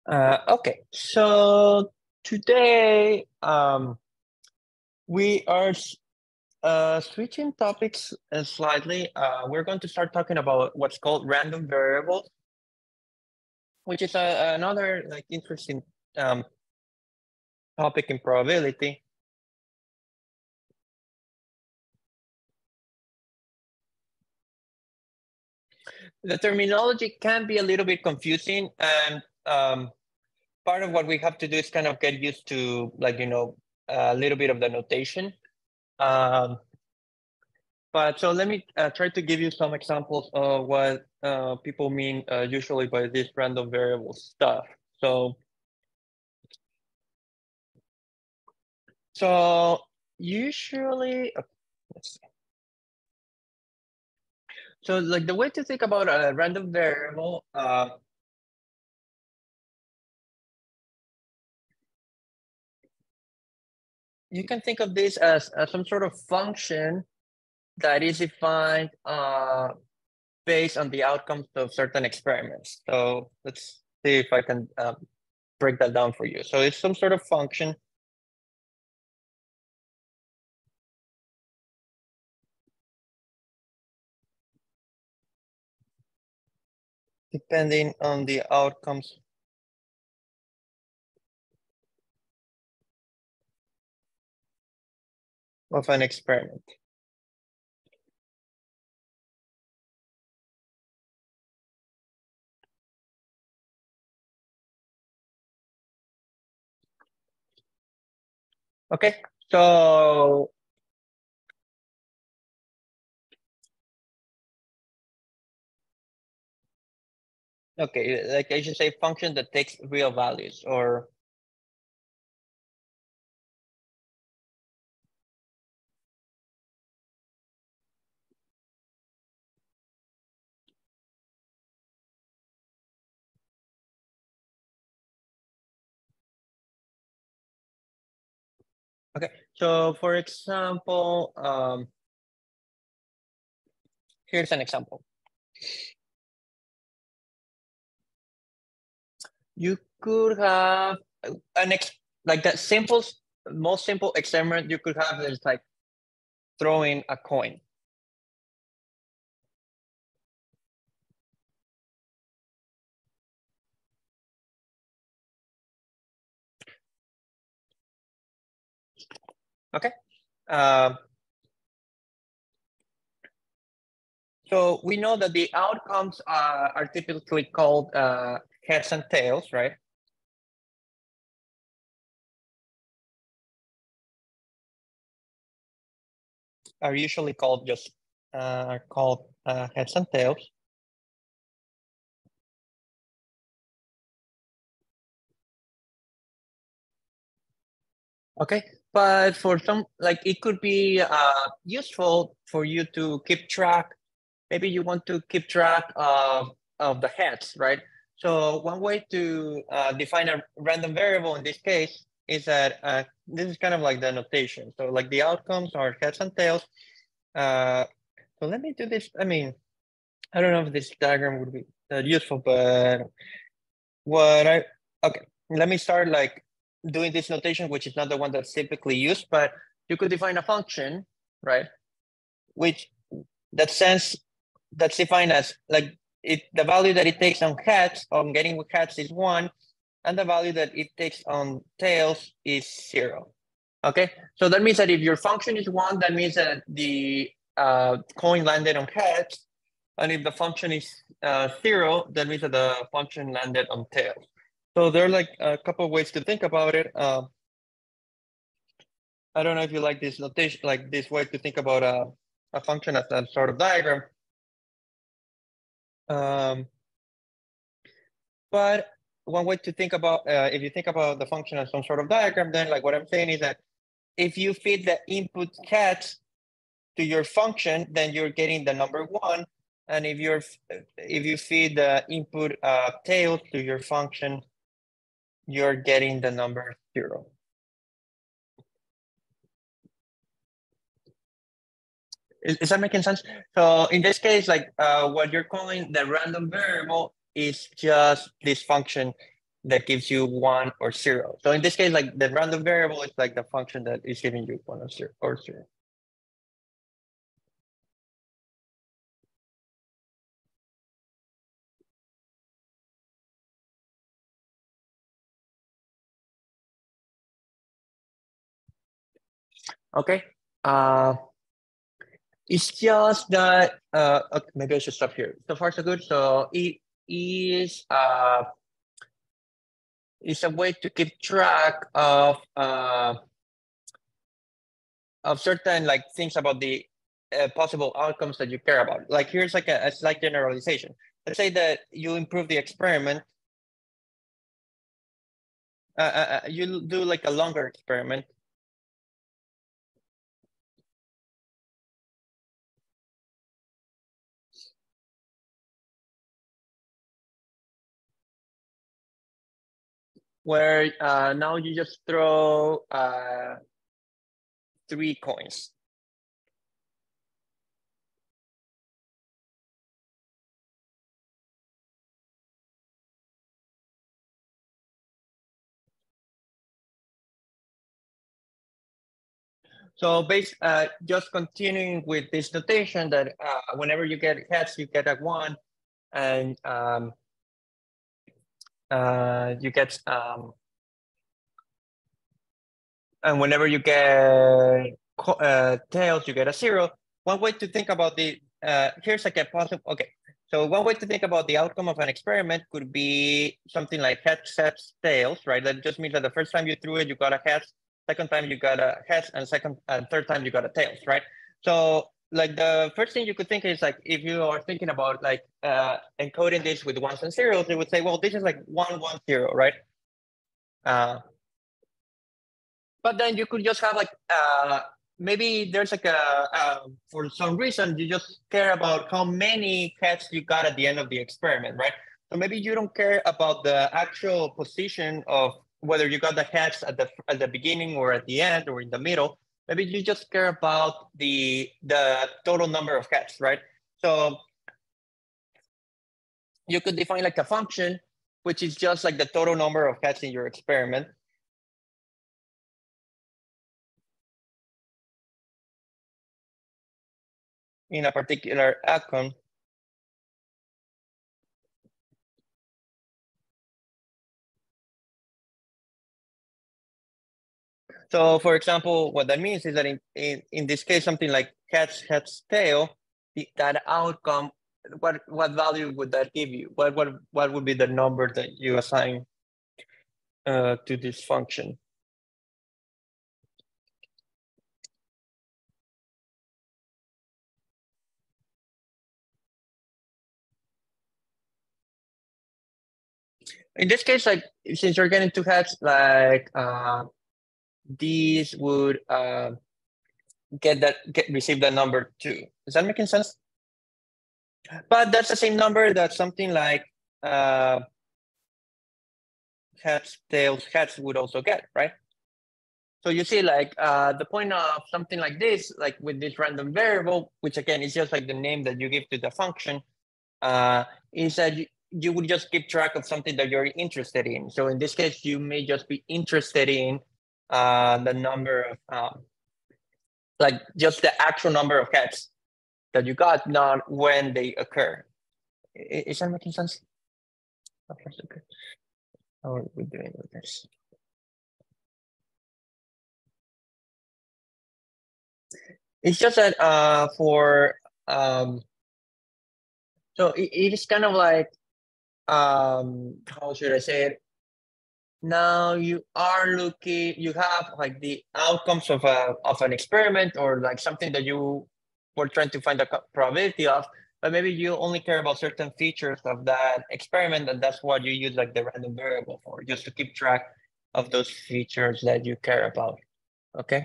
Okay, so today we are switching topics slightly. We're going to start talking about what's called random variables, which is another like interesting um, topic in probability. The terminology can be a little bit confusing, and part of what we have to do is kind of get used to, like, a little bit of the notation. But so let me try to give you some examples of what people mean usually by this random variable stuff. So usually, let's see. So like the way to think about a random variable, you can think of this as some sort of function that is defined based on the outcomes of certain experiments. So let's see if I can break that down for you. So it's some sort of function depending on the outcomes of an experiment. Okay, so okay, like I should say function that takes real values, or okay. So for example, here's an example. You could have like the most simple experiment you could have is like throwing a coin. Okay. Um, so we know that the outcomes are typically called heads and tails, right? Are usually called just heads and tails. Okay, but for some, like it could be useful for you to keep track. Maybe you want to keep track of the heads, right? So one way to define a random variable in this case is that this is kind of like the notation. So like the outcomes are heads and tails. So let me do this. I mean, I don't know if this diagram would be useful, but okay, let me start like doing this notation, which is not the one that's typically used, but you could define a function, right? Which that's defined as like the value that it takes on heads, on getting with heads is 1, and the value that it takes on tails is 0. Okay, so that means that if your function is 1, that means that the coin landed on heads, and if the function is 0, that means that the function landed on tails. So there are like a couple of ways to think about it. I don't know if you like this notation, like this way to think about a function as a sort of diagram. But one way to think about, if you think about the function as some sort of diagram, then like what I'm saying is that if you feed the input cats to your function, then you're getting the number 1. And if you feed the input tail to your function, you're getting the number 0. Is that making sense? So in this case, like what you're calling the random variable is just this function that gives you 1 or 0. So in this case, like the random variable is like the function that is giving you 1 or 0. Okay. It's just that okay, maybe I should stop here. So far so good. So it is a way to keep track of certain like things about the possible outcomes that you care about. Like here's like a slight generalization. Let's say that you improve the experiment. You do like a longer experiment. Where now you just throw 3 coins. So just continuing with this notation that whenever you get heads, you get a 1, and you get and whenever you get tails, you get a 0. One way to think about the here's like a possible. Okay, so one way to think about the outcome of an experiment could be something like heads, heads, tails, right? That just means that the first time you threw it, you got a heads. Second time you got a heads, and third time you got a tails, right? So like the first thing you could think is like if you are thinking about like encoding this with 1s and 0s, you would say, well, this is like 1, 1, 0, right? But then you could just have like maybe there's like for some reason you just care about how many heads you got at the end of the experiment, right? So maybe you don't care about the actual position of whether you got the heads at the beginning or at the end or in the middle. Maybe you just care about the total number of heads, right? So you could define like a function which is just like the total number of heads in your experiment. In a particular outcome. So for example, what that means is that in this case, something like heads, heads, tail, that outcome, what value would that give you? What would be the number that you assign to this function? In this case, like since you're getting 2 heads, like these would receive that number 2. Is that making sense? But that's the same number that something like heads, tails, heads would also get, right? So you see, like the point of something like this, like with this random variable, which again is just like the name that you give to the function, is that you would just keep track of something that you're interested in. So in this case, you may just be interested in the number of, like just the actual number of heads that you got, not when they occur. Is that making sense? Okay, so good. How are we doing with this? It's just that so it is kind of like how should I say it? Now you are looking, you have like the outcomes of an experiment or like something that you were trying to find the probability of, but maybe you only care about certain features of that experiment, and that's what you use like the random variable for, just to keep track of those features that you care about. Okay.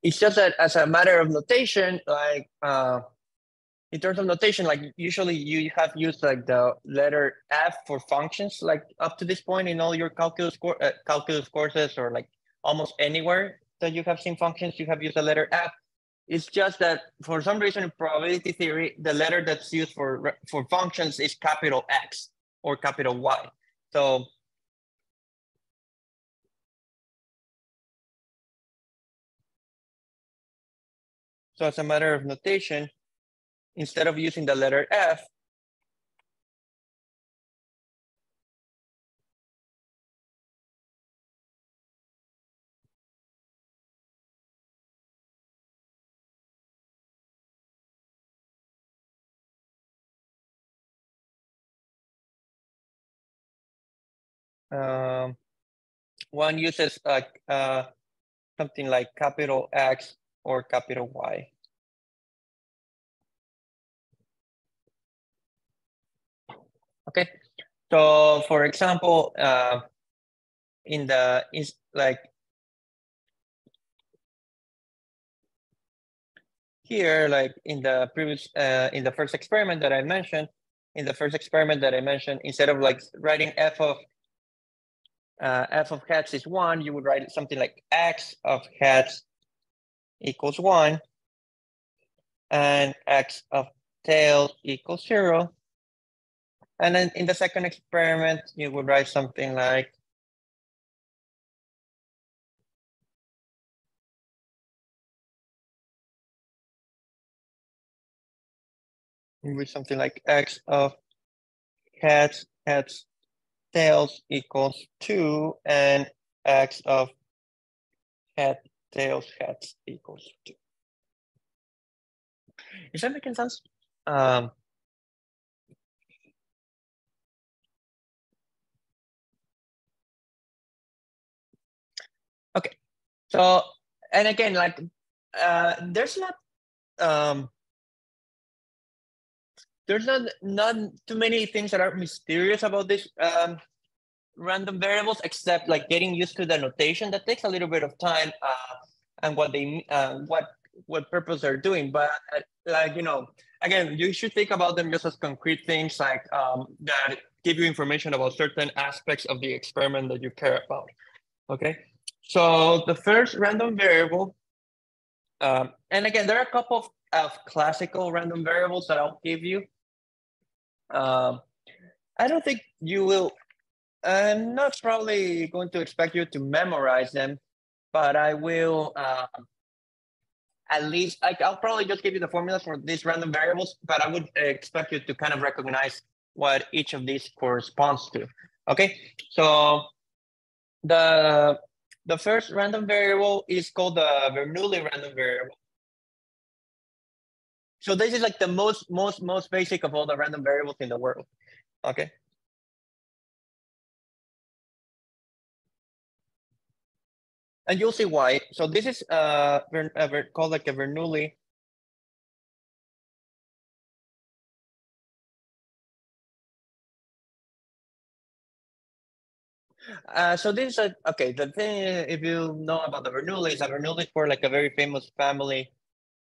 It's just that as a matter of notation, like in terms of notation, like usually you have used like the letter F for functions, like up to this point in all your calculus courses, or like almost anywhere that you have seen functions, you have used the letter F. It's just that for some reason in probability theory, the letter that's used for functions is capital X or capital Y. So as a matter of notation, instead of using the letter F, one uses something like capital X or capital Y. Okay, so for example, like here, like in the previous, in the first experiment that I mentioned, instead of like writing f of heads is 1, you would write something like x of heads equals 1 and x of tails equals 0. And then in the second experiment, you would write something like x of heads tails equals 2 and x of tails heads equals 2. Is that making sense? Okay, so, and again, like there's not too many things that are mysterious about this random variables, except like getting used to the notation. That takes a little bit of time, and what purpose they're doing. But like, again, you should think about them just as concrete things, like that give you information about certain aspects of the experiment that you care about. Okay, so the first random variable, and again, there are a couple of classical random variables that I'll give you. I don't think you will. I'm not probably going to expect you to memorize them, but I will at least, I'll probably just give you the formulas for these random variables, but I would expect you to kind of recognize what each of these corresponds to. Okay, so the first random variable is called the Bernoulli random variable. So this is like the most basic of all the random variables in the world. Okay. And you'll see why. So this is called like a Bernoulli. So this is okay. The thing, if you know about the Bernoulli, is that Bernoulli is for like a very famous family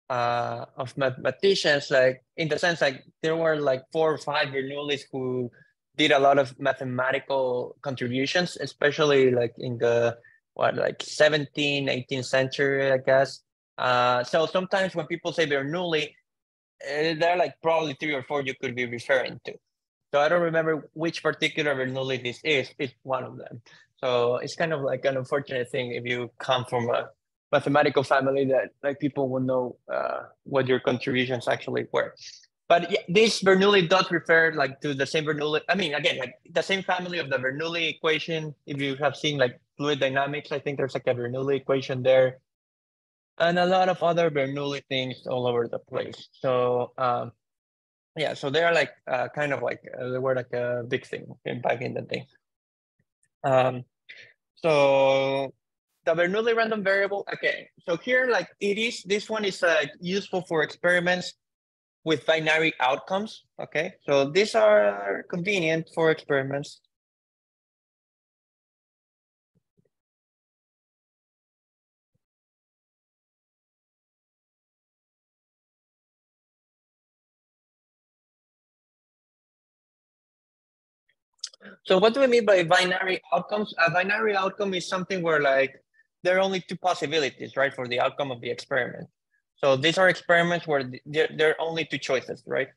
of mathematicians. Like in the sense, like there were like 4 or 5 Bernoullis who did a lot of mathematical contributions, especially like in the 17th, 18th century, I guess. So sometimes when people say Bernoulli, there are like probably 3 or 4 you could be referring to. So I don't remember which particular Bernoulli this is. It's one of them. So it's kind of like an unfortunate thing if you come from a mathematical family that like people will know what your contributions actually were. But yeah, this Bernoulli does refer like to the same Bernoulli. I mean, again, like the same family of the Bernoulli equation. If you have seen like fluid dynamics, I think there's like a Bernoulli equation there, and a lot of other Bernoulli things all over the place. So yeah, so they're like kind of like they were like a big thing back in the day. So the Bernoulli random variable, okay. So here, like this one is useful for experiments with binary outcomes. Okay, so these are convenient for experiments. So what do we mean by binary outcomes? A binary outcome is something where like there are only two possibilities, right, for the outcome of the experiment. So these are experiments where there are only two choices, right?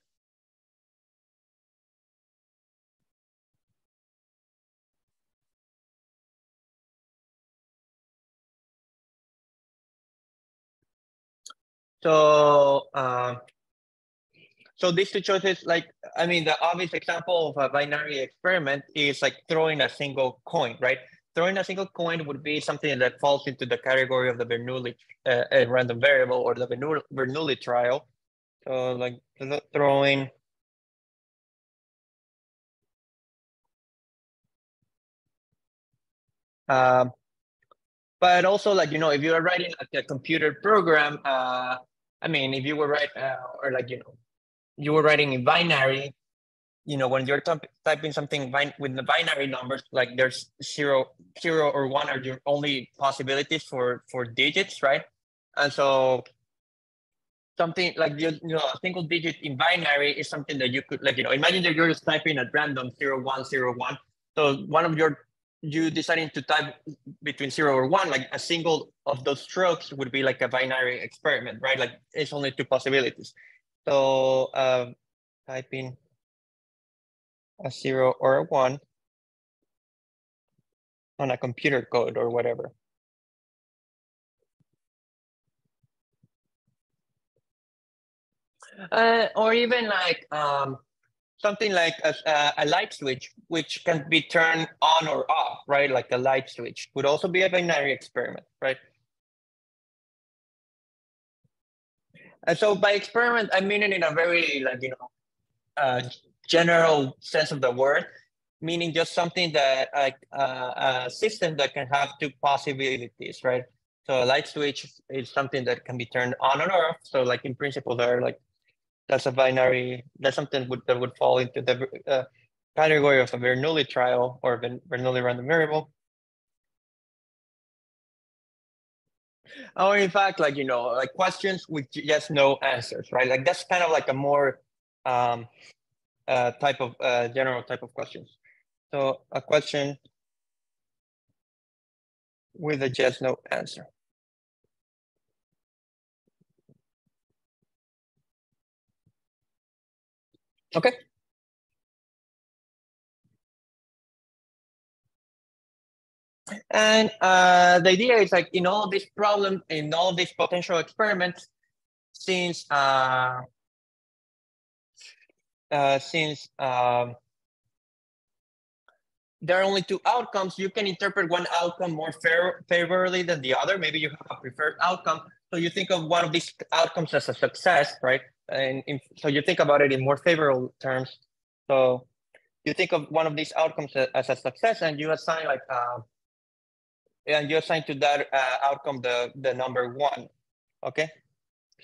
So so these two choices, like, I mean, the obvious example of a binary experiment is like throwing a single coin, right? Throwing a single coin would be something that falls into the category of the Bernoulli random variable or the Bernoulli trial. So like throwing. Um, but also, like, you know, if you are writing like a computer program, I mean, if you were or like, you know, you were writing in binary, you know, when you're typing something with the binary numbers, like there's zero or one are your only possibilities for digits, right? And so something like, you know, a single digit in binary is something that you could, like, you know, imagine that you're just typing at random 0, 1, 0, 1. So one of you deciding to type between 0 or 1, like a single of those strokes would be like a binary experiment, right? Like it's only two possibilities. So typing a 0 or a 1 on a computer code or whatever. Or even like something like a light switch, which can be turned on or off, right? Like a light switch would also be a binary experiment, right? And so by experiment, I mean it in a very, like, you know, general sense of the word, meaning just something that like a system that can have two possibilities, right? So a light switch is something that can be turned on or off. So like in principle, there are like, that's a binary, that's something that would fall into the category of a Bernoulli trial or Bernoulli random variable. Or in fact, like, you know, like questions with yes, no answers, right? Like that's kind of like a more um, type of general type of questions. So a question with a yes, no answer. Okay. And the idea is like in all these problems, in all these potential experiments, since since there are only two outcomes, you can interpret one outcome more favorably than the other. Maybe you have a preferred outcome. So you think of one of these outcomes as a success, right? And so you think about it in more favorable terms. So you think of one of these outcomes as a success, and you assign like and you assign to that outcome the number 1. Okay.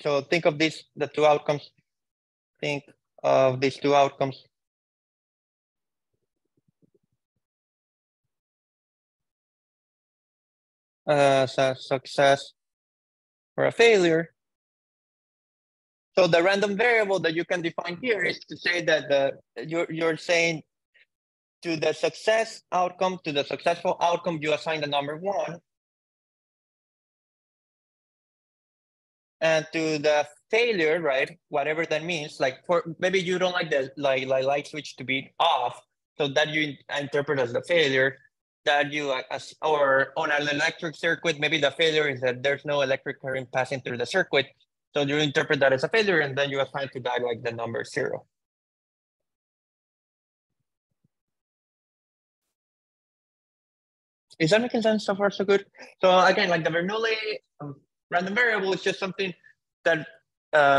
So think of the two outcomes. Think of these two outcomes as a success or a failure. So the random variable that you can define here is to say that you're saying to the success outcome, to the successful outcome, you assign the number 1. And to the failure, right? Whatever that means, like for maybe you don't like the light switch to be off, so that you interpret as the failure. That you as or on an electric circuit, maybe the failure is that there's no electric current passing through the circuit. So you interpret that as a failure, and then you assign to that like the number 0. Is that making sense so far, so good? So again, like the Bernoulli random variable is just something that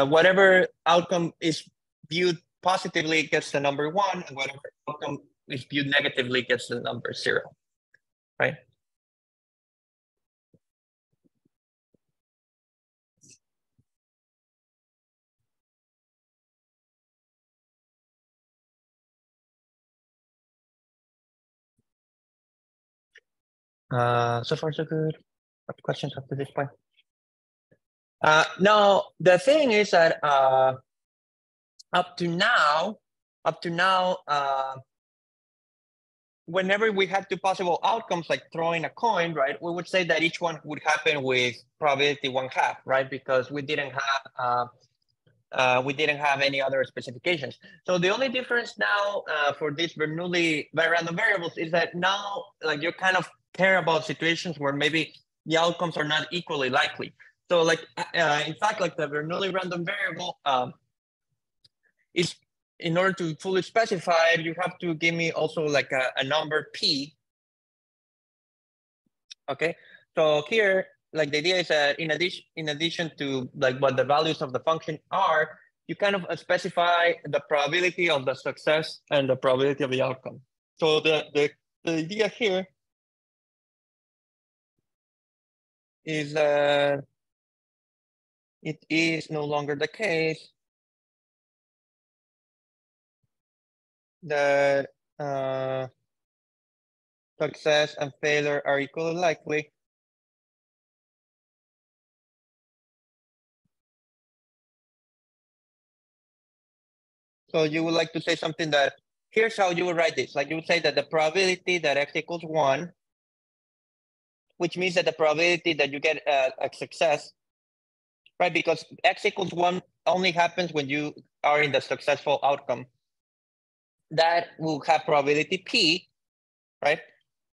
whatever outcome is viewed positively gets the number 1, and whatever outcome is viewed negatively gets the number 0, right? So far, so good. What questions up to this point? No, the thing is that up to now, whenever we had two possible outcomes, like throwing a coin, right, we would say that each one would happen with probability 1/2, right? Because we didn't have any other specifications. So the only difference now for these Bernoulli by random variables is that now, like, you kind of care about situations where maybe the outcomes are not equally likely. So, like, in fact, like the Bernoulli random variable is, in order to fully specify it, you have to give me also like a number p. Okay, so here, like, the idea is that in addition to like what the values of the function are, you kind of specify the probability of the success and the probability of the outcome. So the idea here is that it is no longer the case that success and failure are equally likely. So you would like to say something that, here's how you would write this. Like, you would say that the probability that x equals 1, which means that the probability that you get a success, right? Because x equals 1 only happens when you are in the successful outcome. That will have probability p, right?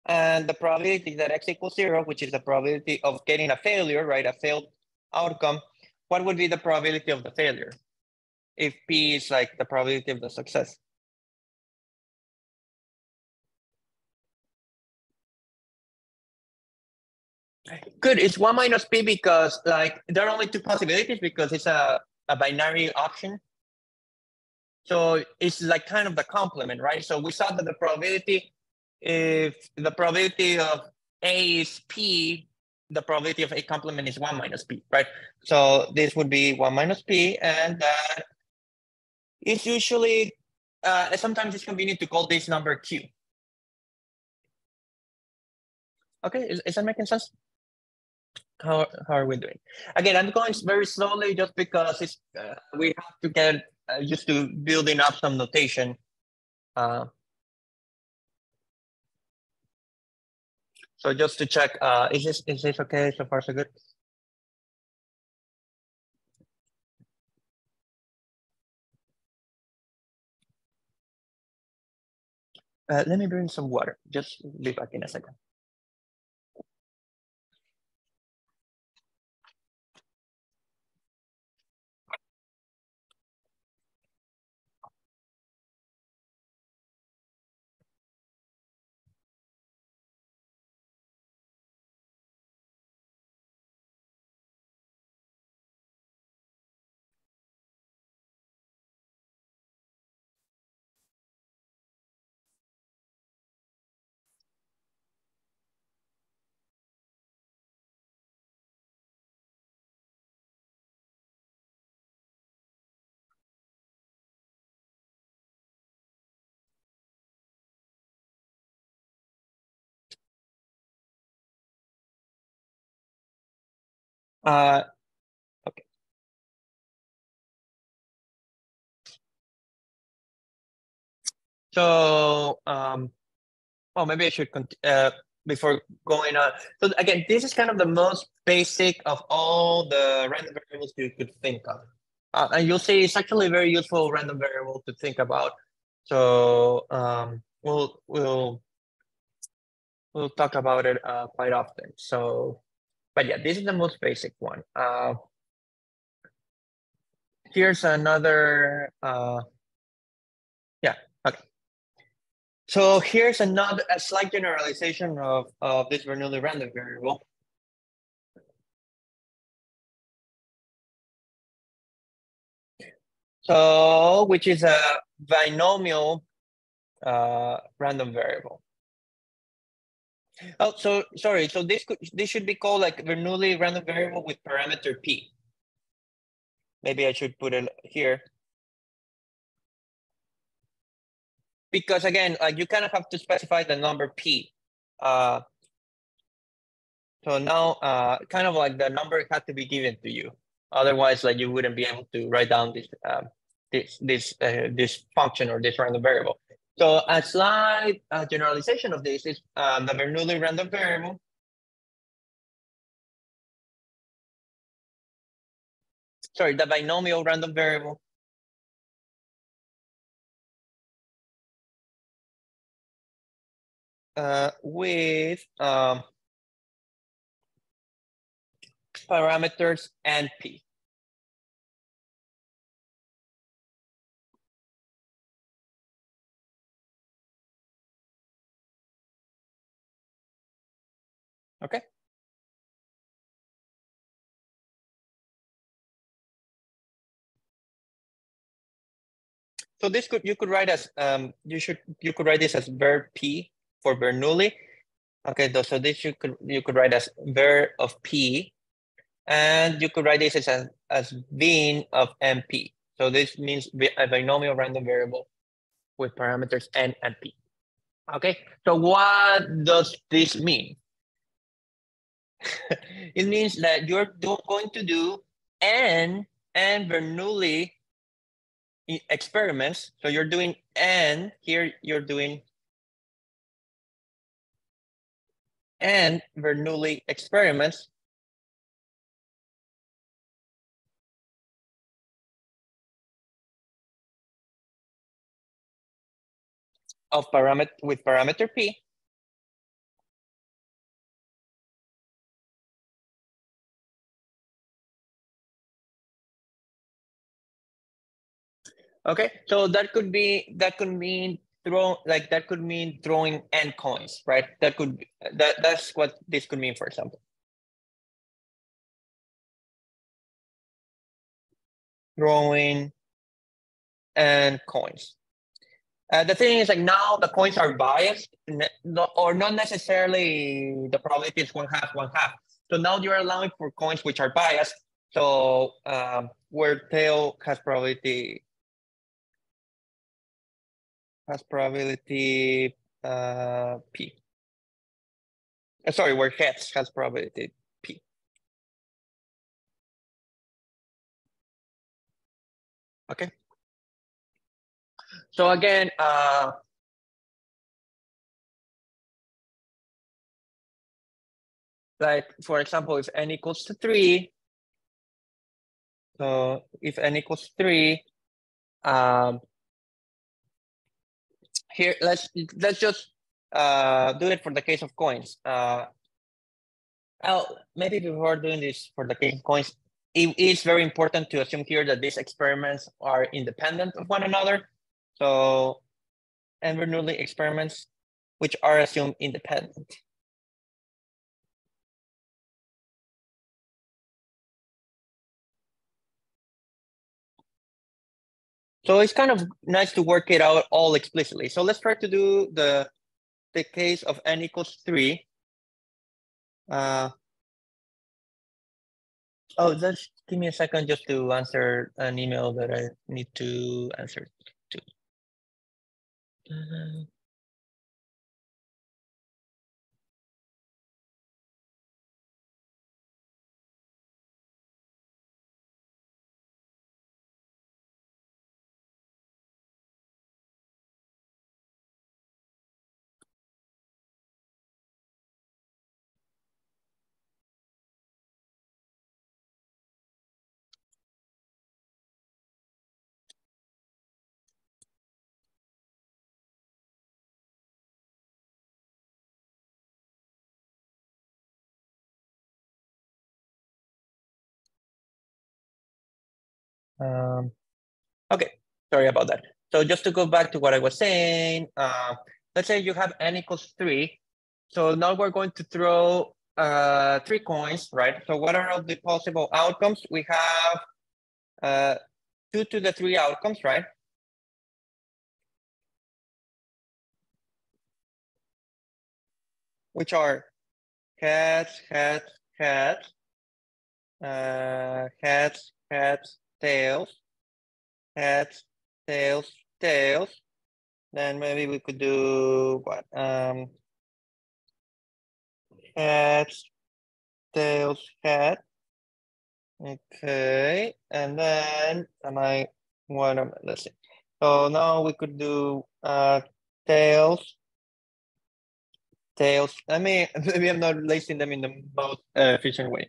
And the probability that x equals 0, which is the probability of getting a failure, right? A failed outcome. What would be the probability of the failure if p is like the probability of the success? Good. It's 1 minus p because, like, there are only two possibilities because it's a binary option. So it's like kind of the complement, right? So we saw that the probability, if the probability of A is P, the probability of A complement is 1 minus P, right? So this would be 1 minus P, and that is usually, sometimes it's convenient to call this number Q. Okay, is that making sense? How are we doing? Again, I'm going very slowly just because it's we have to get used to building up some notation. So just to check, is this okay? So far, so good. Let me bring some water. Just be back in a second. Okay. So, well, maybe I should before going on. So again, this is kind of the most basic of all the random variables you could think of. And you'll see it's actually a very useful random variable to think about. So we'll talk about it quite often. So, but yeah, this is the most basic one. Here's another, yeah, okay. So here's a slight generalization of this Bernoulli random variable. So, which is a binomial random variable. Oh, so sorry. So this should be called like Bernoulli random variable with parameter p. Maybe I should put it here. Because again, like, you kind of have to specify the number p. So now, kind of like the number had to be given to you. Otherwise, like, you wouldn't be able to write down this this function or this random variable. So a slight generalization of this is the Bernoulli random variable. Sorry, the binomial random variable. With parameters and p. Okay. So this you could write as you could write this as ver p for Bernoulli. Okay, so this you could write as ver of p, and you could write this as bean of mp. So this means a binomial random variable with parameters n and p. Okay, so what does this mean? It means that you're going to do n Bernoulli experiments. So you're doing n, here you're doing n Bernoulli experiments of parameter p. Okay, so that could mean throwing n coins, right? That's what this could mean, for example. Throwing n coins. The thing is, like, now the coins are biased, or not necessarily the probability is 1/2, 1/2. So now you're allowing for coins which are biased. So where tail has probability p. Sorry, where heads has probability p. Okay. So again, like, for example, if n equals to 3, so if n equals 3, here let's just do it for the case of coins. Maybe before doing this for the case of coins, it is very important to assume here that these experiments are independent of one another. So, and Bernoulli experiments, which are assumed independent. So it's kind of nice to work it out all explicitly. So let's try to do the case of n equals 3. Oh, just give me a second just to answer an email that I need to answer to. Okay, sorry about that. So just to go back to what I was saying, let's say you have n equals 3. So now we're going to throw 3 coins, right? So what are all the possible outcomes? We have 2 to the 3 outcomes, right? Which are heads, heads, heads, heads, heads, tails, heads, tails, tails. Then maybe we could do what? Heads, tails, head. Okay, and then let's see. So now we could do tails. Maybe I'm not placing them in the most efficient way.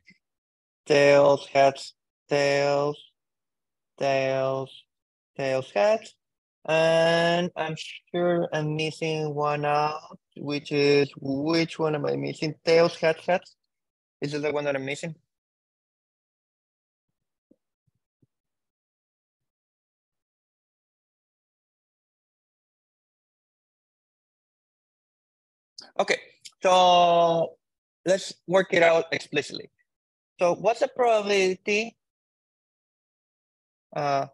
Tails, heads, tails, tails, tails, heads. And I'm sure I'm missing one out, which one am I missing? Tails, heads, heads. Is it the one that I'm missing? Okay, so let's work it out explicitly. So what's the probability? What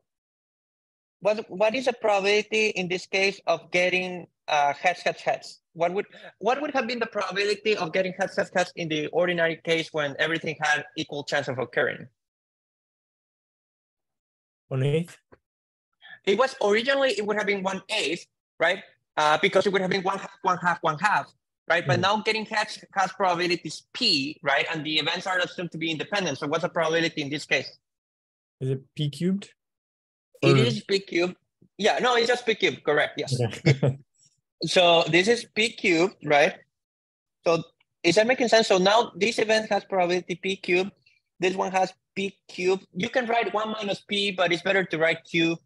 is the probability in this case of getting heads, heads, heads? What would have been the probability of getting heads, heads, heads in the ordinary case when everything had equal chance of occurring? 1/8. It was originally, it would have been 1/8, right? Because it would have been 1/2, 1/2, 1/2, right? But now getting heads has probabilities P, right? And the events are assumed to be independent. So what's the probability in this case? Is it P cubed? It is P cubed. Yeah, no, it's just P cubed, correct, yes. Okay. So this is P cubed, right? So is that making sense? So now this event has probability P cubed. This one has P cubed. You can write 1 minus P, but it's better to write Q.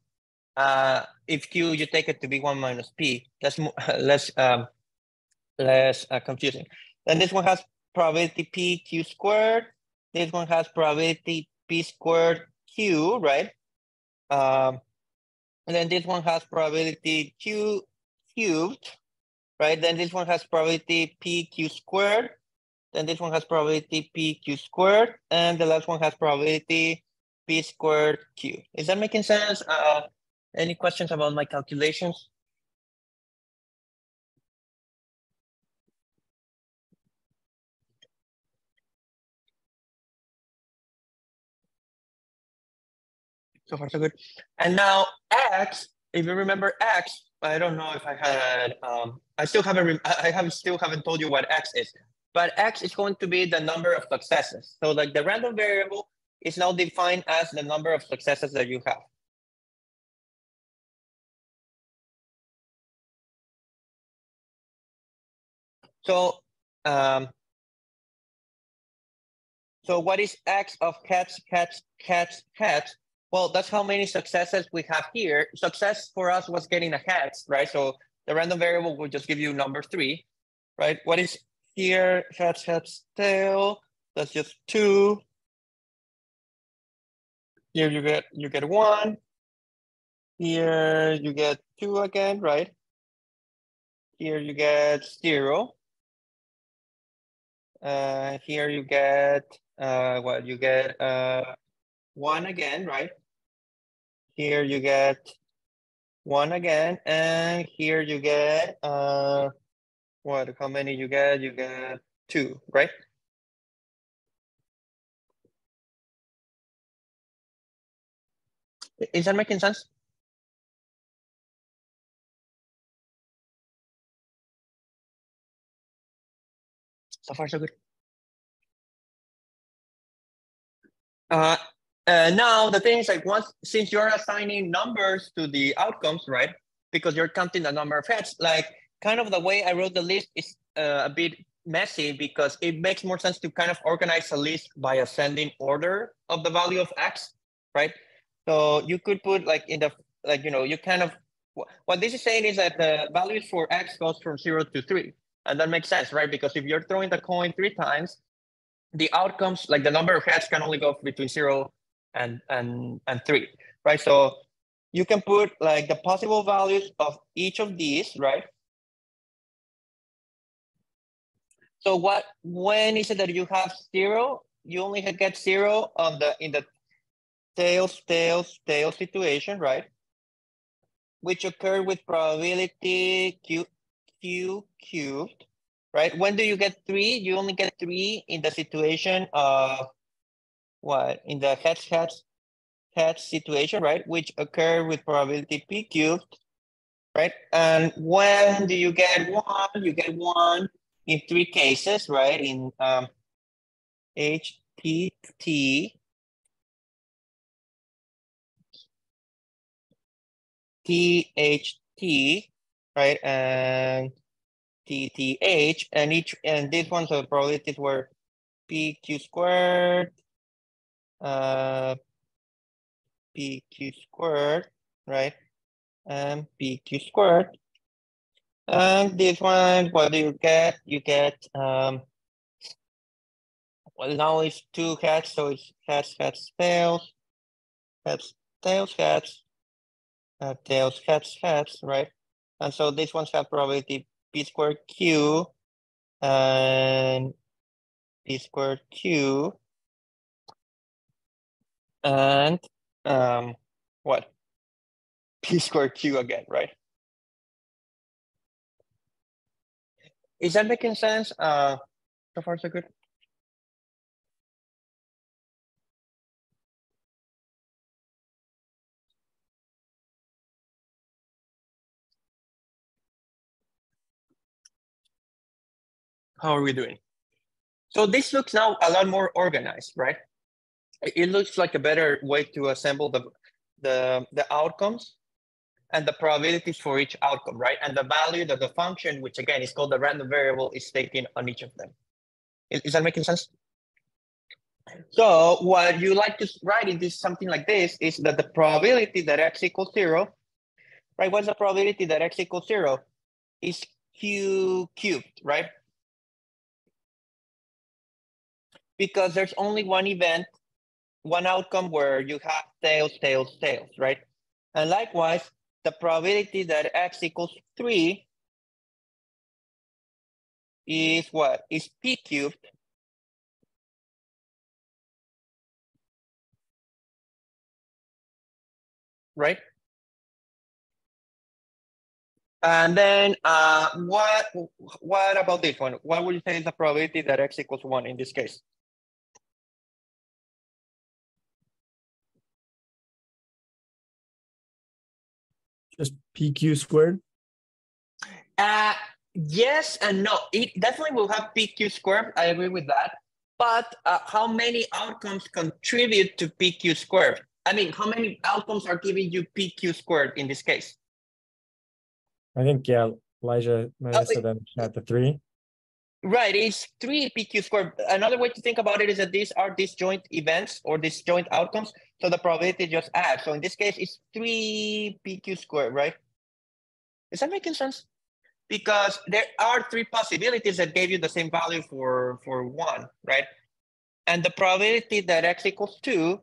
If Q, you take it to be 1 minus P. That's less confusing. Then this one has probability P Q squared. This one has probability P squared Q, right? And then this one has probability Q cubed, right? Then this one has probability PQ squared. Then this one has probability PQ squared. And the last one has probability P squared Q. Is that making sense? Any questions about my calculations? So far, so good. And now X, if you remember X, I don't know if I had, I still haven't told you what X is, but X is going to be the number of successes. So like the random variable is now defined as the number of successes that you have. So, so what is X of heads, heads, heads, heads? Well, that's how many successes we have here. Success for us was getting a heads, right? So the random variable will just give you number 3, right? What is here? Heads, heads, tail. That's just 2. Here you get 1. Here you get 2 again, right? Here you get 0. Here you get what? You get 1 again, right? Here you get 1 again, and here you get what? How many you get? You get 2, right? Is that making sense? So far, so good. Now the thing is like since you're assigning numbers to the outcomes, right? Because you're counting the number of heads, like kind of the way I wrote the list is a bit messy because it makes more sense to kind of organize a list by ascending order of the value of X, right? So you could put like in the, like, you know, you kind of, what this is saying is that the values for X goes from 0 to 3. And that makes sense, right? Because if you're throwing the coin 3 times, the outcomes, like the number of heads can only go between 0 and 3, right? So you can put like the possible values of each of these, right? So when is it that you have 0? You only get 0 on in the tails situation, right? Which occur with probability Q cubed, right? When do you get 3? You only get 3 in the situation of what? In the heads situation, right? Which occur with probability P cubed, right? And when do you get 1? You get 1 in 3 cases, right? In HTT, THT, right? And TTH, and this one's the probabilities were PQ squared, PQ squared, right? And PQ squared. And this one, what do you get? You get, well, now it's two heads, so it's heads, tails, heads, tails, heads, tails, heads, right? And so these ones have probability P squared Q and P squared Q and what? P squared Q again, right? Is that making sense? So far so good. How are we doing? So this looks now a lot more organized, right? It looks like a better way to assemble the outcomes and the probabilities for each outcome, right? And the value that the function, which again is called the random variable, is taken on each of them. Is that making sense? So what you like to write in this something like this is that the probability that x equals 0, right? What's the probability that x equals 0? Is q cubed, right? Because there's only one event, one outcome where you have tails, tails, tails, right? And likewise, the probability that x equals 3 is what? Is p cubed. Right? And then what about this one? What would you say is the probability that x equals 1 in this case? Just PQ squared? Yes and no. It definitely will have PQ squared. I agree with that. But how many outcomes contribute to PQ squared? I mean, how many outcomes are giving you PQ squared in this case? I think, yeah, Elijah might have said that at the 3. Right, it's 3 PQ squared. Another way to think about it is that these are disjoint events or disjoint outcomes. So the probability just adds. So in this case, it's 3 PQ squared, right? Is that making sense? Because there are 3 possibilities that gave you the same value for 1, right? And the probability that x equals 2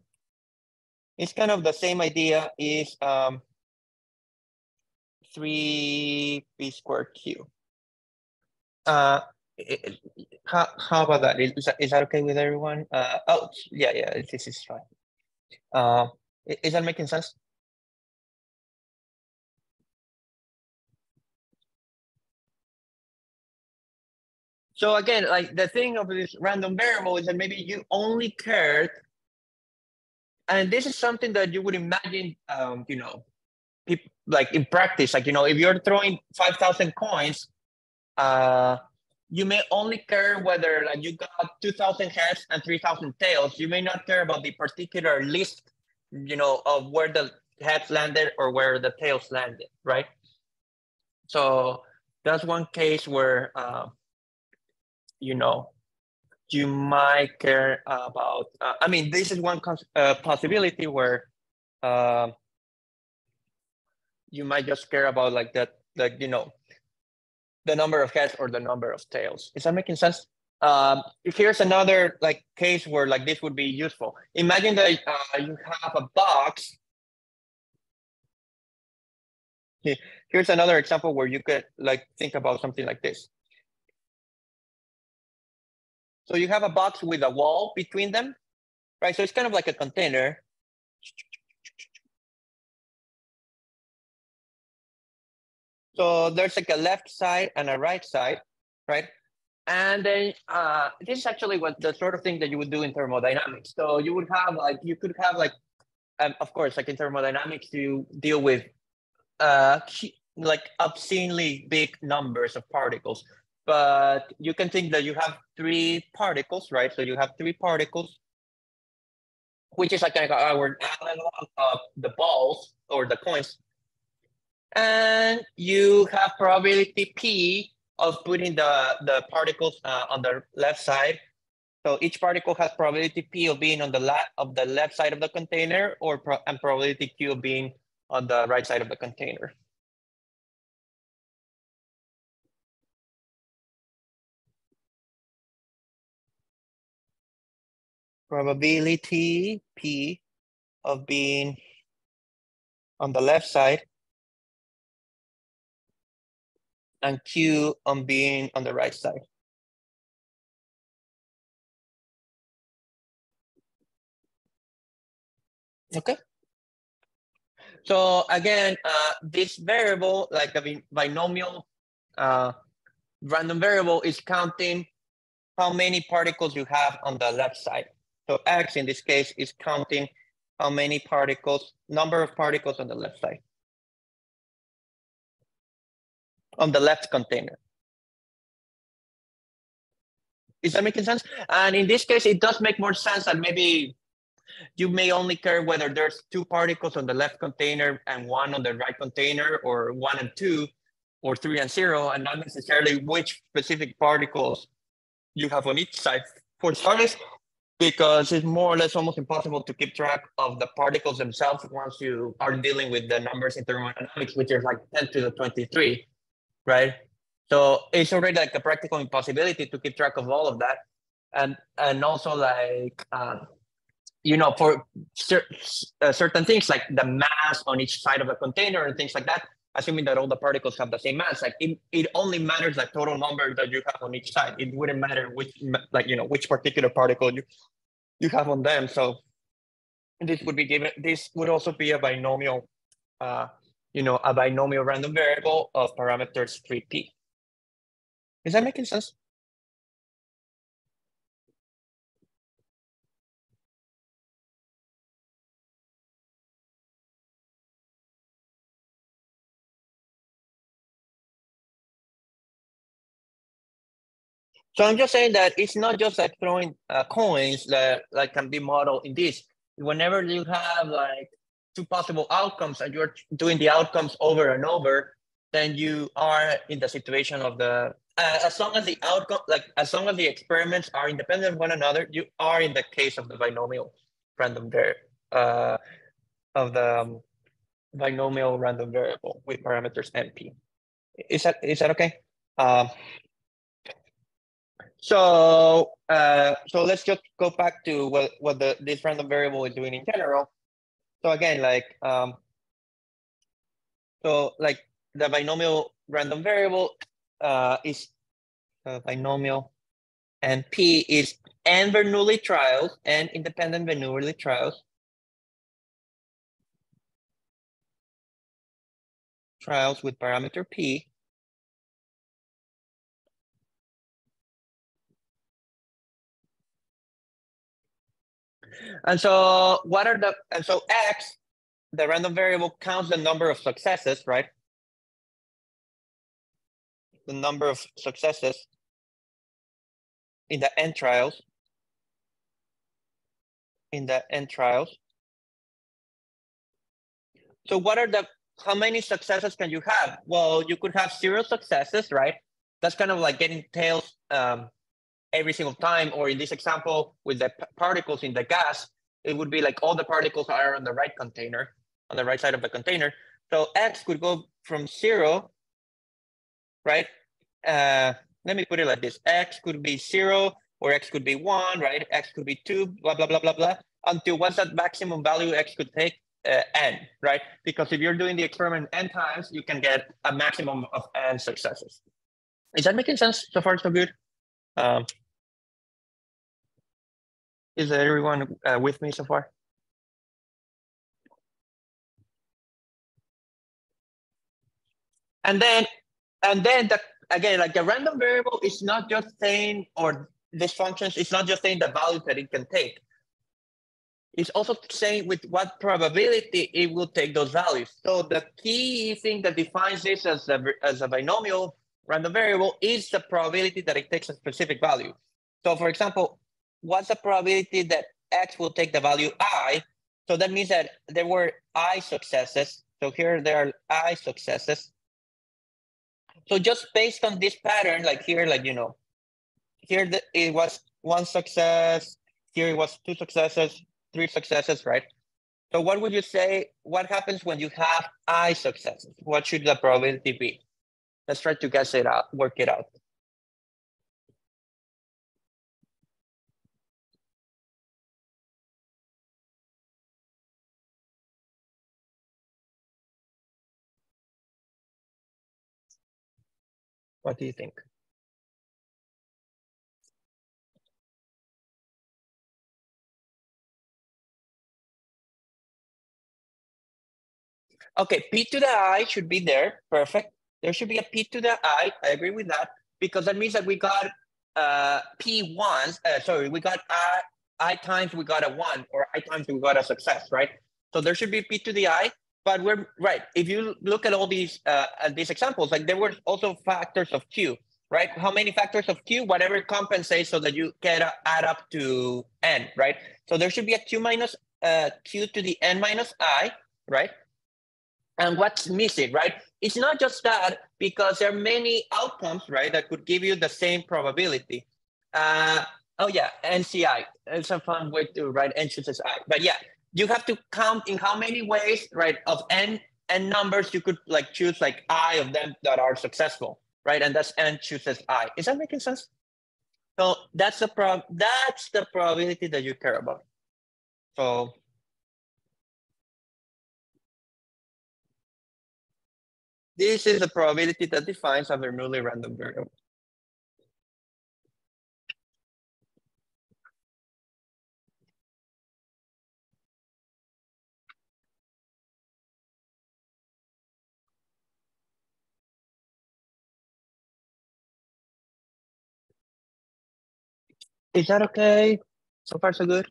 is kind of the same idea, is 3 p squared q. How about that? Is that okay with everyone? Oh, yeah, this is fine. Is that making sense? So again, like the thing of this random variable is that maybe you only cared, and this is something that you would imagine, you know, people like in practice, like, you know, if you're throwing 5,000 coins, you may only care whether like you got 2,000 heads and 3,000 tails. You may not care about the particular list, you know, of where the heads landed or where the tails landed, right? So that's one case where, you know, you might care about, I mean, this is one possibility where you might just care about like that, like, you know, the number of heads or the number of tails. Is that making sense? Here's another like case where like this would be useful. Imagine that you have a box. Here's another example where you could like think about something like this. So you have a box with a wall between them, right? So it's kind of like a container. So there's like a left side and a right side, right? And then this is actually what the sort of thing that you would do in thermodynamics. So you would have like, you could have like, of course, like in thermodynamics, you deal with like obscenely big numbers of particles. But you can think that you have 3 particles, right? So you have 3 particles, which is like our analog of the balls or the coins. And you have probability P of putting the particles on the left side. So each particle has probability P of being on the left side of the container, and probability Q of being on the right side of the container. Probability P of being on the left side and Q on being on the right side. Okay. So again, this variable, like the binomial random variable, is counting how many particles you have on the left side. So X in this case is counting how many particles, number of particles on the left side, on the left container. Is that making sense? And in this case, it does make more sense that maybe you may only care whether there's 2 particles on the left container and 1 on the right container, or 1 and 2, or 3 and 0, and not necessarily which specific particles you have on each side. For starters, because it's more or less almost impossible to keep track of the particles themselves once you are dealing with the numbers in thermodynamics, which are like 10 to the 23, right? So it's already like a practical impossibility to keep track of all of that. And also like, you know, for certain things like the mass on each side of a container and things like that, assuming that all the particles have the same mass, like it only matters the total number that you have on each side. It wouldn't matter which, like, you know, which particular particle you have on them. So this would be given, this would also be a binomial, you know, a binomial random variable of parameters 3p. Is that making sense? So I'm just saying that it's not just like throwing coins that like can be modeled in this. Whenever you have like 2 possible outcomes and you're doing the outcomes over and over, then you are in the situation of the, as long as the outcome, like as long as the experiments are independent of one another, you are in the case of the binomial random variable, of the binomial random variable with parameters NP. Is that okay? So let's just go back to what this random variable is doing in general. So again, like the binomial random variable is binomial, and P is n Bernoulli trials, n independent Bernoulli trials with parameter P. And so X, the random variable, counts the number of successes, right? The number of successes in the n trials. So how many successes can you have? Well, you could have 0 successes, right? That's kind of like getting tails every single time. Or in this example, with the particles in the gas, it would be like all the particles are on the right container, on the right side of the container. So X could go from 0, right? Let me put it like this. X could be 0, or X could be 1, right? X could be 2, blah, blah, blah, blah, blah, until what's that maximum value X could take? N, right? Because if you're doing the experiment n times, you can get a maximum of n successes. Is that making sense? So far, so good. Is everyone with me so far? And then again, like a random variable is not just saying, or this functions, it's not just saying the values that it can take. It's also saying with what probability it will take those values. So the key thing that defines this as a binomial random variable is the probability that it takes a specific value. So for example, what's the probability that X will take the value I? So that means that there were I successes So here there are I successes. So just based on this pattern, like here, like, you know, here it was 1 success, here it was 2 successes, 3 successes, right? So what would you say, what happens when you have I successes? What should the probability be? Let's try to guess it out, work it out. What do you think? Okay, P to the I should be there. Perfect. There should be a P to the I. I agree with that because that means that we got P once. Sorry, we got I times we got a 1 or I times we got a success, right? So there should be P to the I. But we're right. If you look at all these examples, like there were also factors of Q, right? How many factors of Q? Whatever compensates so that you get add up to N, right? So there should be a Q minus Q to the N minus I, right? And what's missing, right? It's not just that, because there are many outcomes, right, that could give you the same probability. Oh yeah, NCI. It's a fun way to write N chooses I. But yeah, you have to count in how many ways, right, of N numbers you could like choose like I of them that are successful, right? And that's N chooses I. Is that making sense? So that's the probability that you care about. So this is the probability that defines a Bernoulli random variable. Is that okay? So far, so good.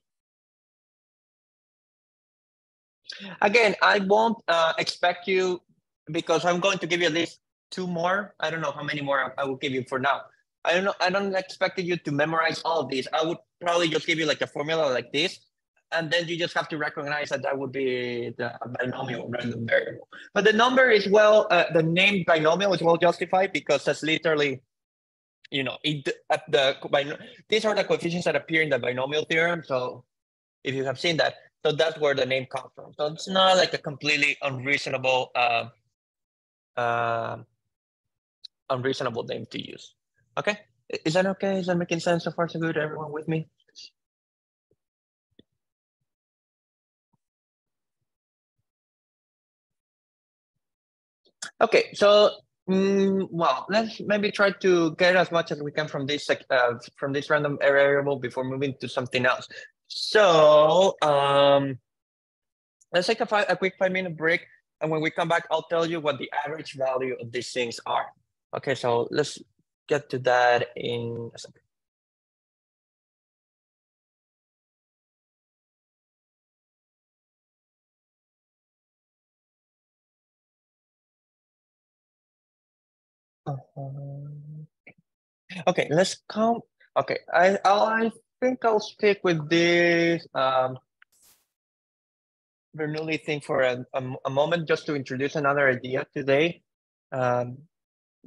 Again, I won't expect you, because I'm going to give you at least 2 more. I don't know how many more I will give you for now. I don't know. I don't expect you to memorize all of these. I would probably just give you like a formula like this, and then you just have to recognize that that would be the binomial random variable. But the number is the name binomial is well justified because that's literally, you know, these are the coefficients that appear in the binomial theorem. So if you have seen that, so that's where the name comes from. So it's not like a completely unreasonable name to use. Okay, is that okay? Is that making sense so far? So good, everyone with me? Okay, so well, let's maybe try to get as much as we can from this random variable before moving to something else. So let's take a quick 5-minute break, and when we come back, I'll tell you what the average value of these things are. Okay, so let's get to that in a second. Okay, let's count. Okay, I think I'll stick with this Bernoulli thing for a moment, just to introduce another idea today,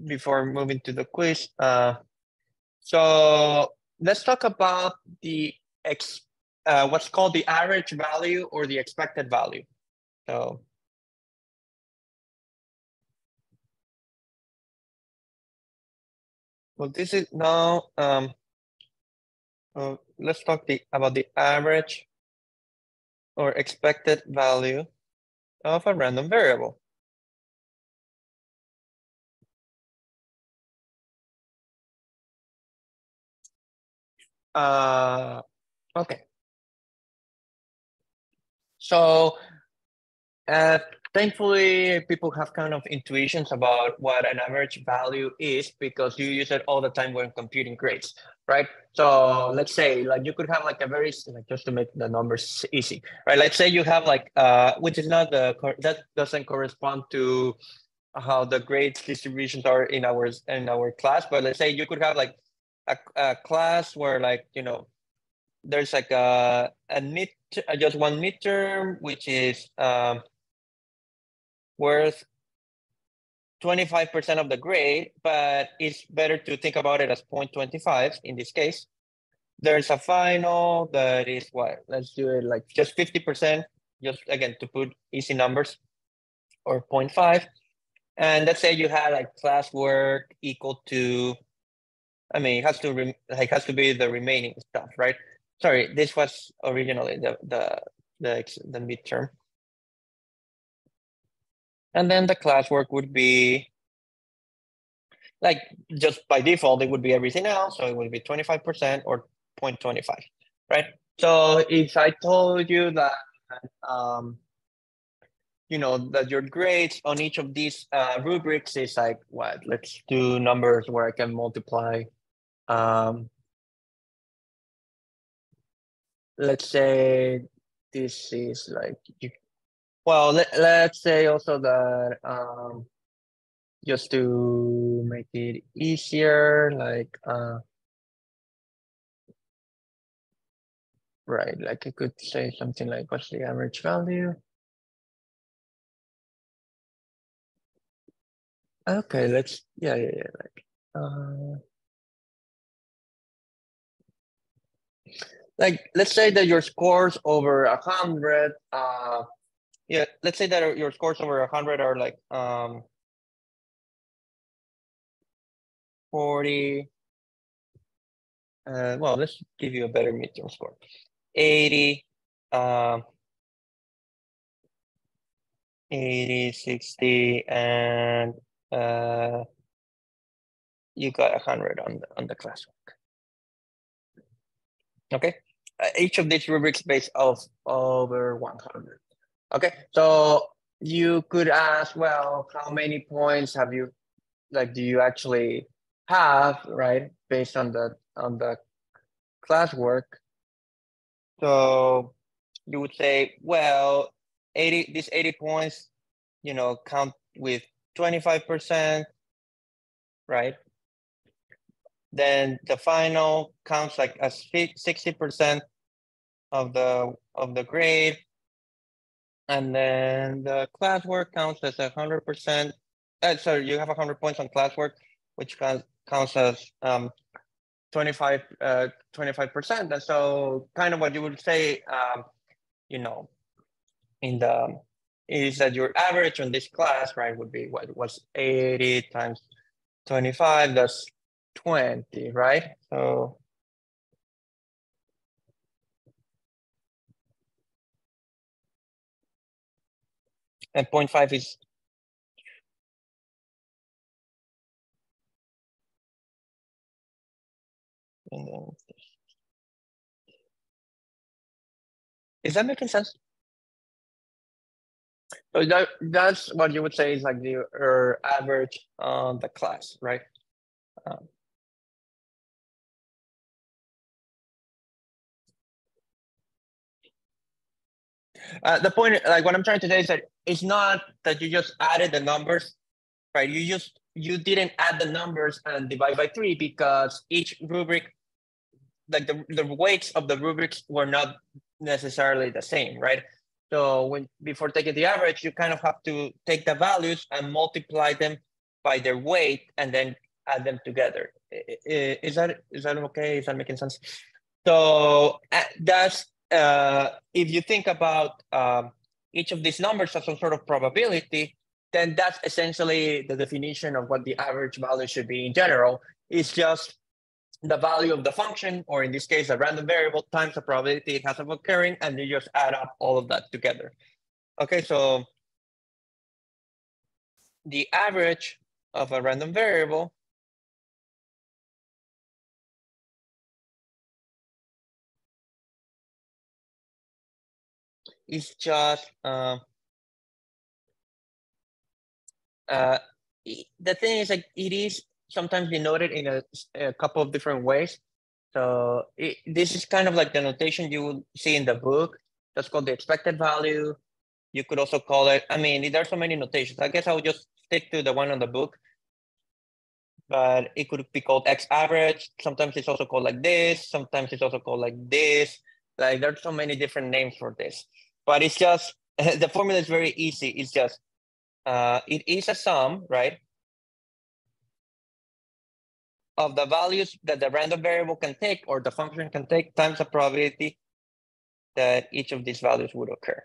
before moving to the quiz. So let's talk about the what's called the average value or the expected value. So well, this is now let's talk about the average or expected value of a random variable. Okay. So thankfully, people have kind of intuitions about what an average value is because you use it all the time when computing grades, right? So let's say like you could have like a very, like, just to make the numbers easy, right? Let's say you have like, which is not that doesn't correspond to how the grades distributions are in our class, but let's say you could have like a class where, like, you know, there's like just one midterm, which is worth 25% of the grade, but it's better to think about it as 0.25 in this case. There's a final that is what? Let's do it like just 50%, just again to put easy numbers, or 0.5. And let's say you had like classwork equal to, I mean, it has to be the remaining stuff, right? Sorry, this was originally the midterm. And then the classwork would be like, just by default, it would be everything else. So it would be 25% or 0.25, right? So if I told you that, you know, that your grades on each of these rubrics is like what? Let's do numbers where I can multiply. Let's say this is like, well, let's say also that just to make it easier, like right, like I could say something like, what's the average value? Okay, let's, yeah, like, let's say that your scores over 100, yeah, let's say that your scores over 100 are like 40, well, let's give you a better midterm score. 80, 80, 60, and you got 100 on the classwork. Okay, each of these rubrics based off over 100. Okay, so you could ask, well, how many points have you, like, do you actually have, right, based on the classwork? So you would say, well, these 80 points, you know, count with 25%, right? Then the final counts like as 60% of the grade, and then the classwork counts as 100%. Sorry, you have 100 points on classwork, which counts as 25%. And so kind of what you would say, you know, is that your average on this class, right, would be what was 80 times 25, that's 20, right? So and 0.5 is is that making sense? So that's what you would say is like the average on the class, right? The point, like what I'm trying to say is that it's not that you just added the numbers, right? You didn't add the numbers and divide by 3 because each rubric, like the weights of the rubrics were not necessarily the same, right? So before taking the average, you kind of have to take the values and multiply them by their weight and then add them together. Is that okay? Is that making sense? So that's if you think about each of these numbers as some sort of probability, then that's essentially the definition of what the average value should be in general. It's just the value of the function, or in this case, a random variable times the probability it has of occurring, and you just add up all of that together. Okay, so the average of a random variable is just the thing is, like, it is sometimes denoted in a couple of different ways. So this is kind of like the notation you would see in the book. That's called the expected value. You could also call it, I mean, there are so many notations. I guess I would just stick to the one on the book. But it could be called X average. Sometimes it's also called like this. Sometimes it's also called like this. Like, there's so many different names for this. But it's just, the formula is very easy. It's just it is a sum, right, of the values that the random variable can take or the function can take times the probability that each of these values would occur.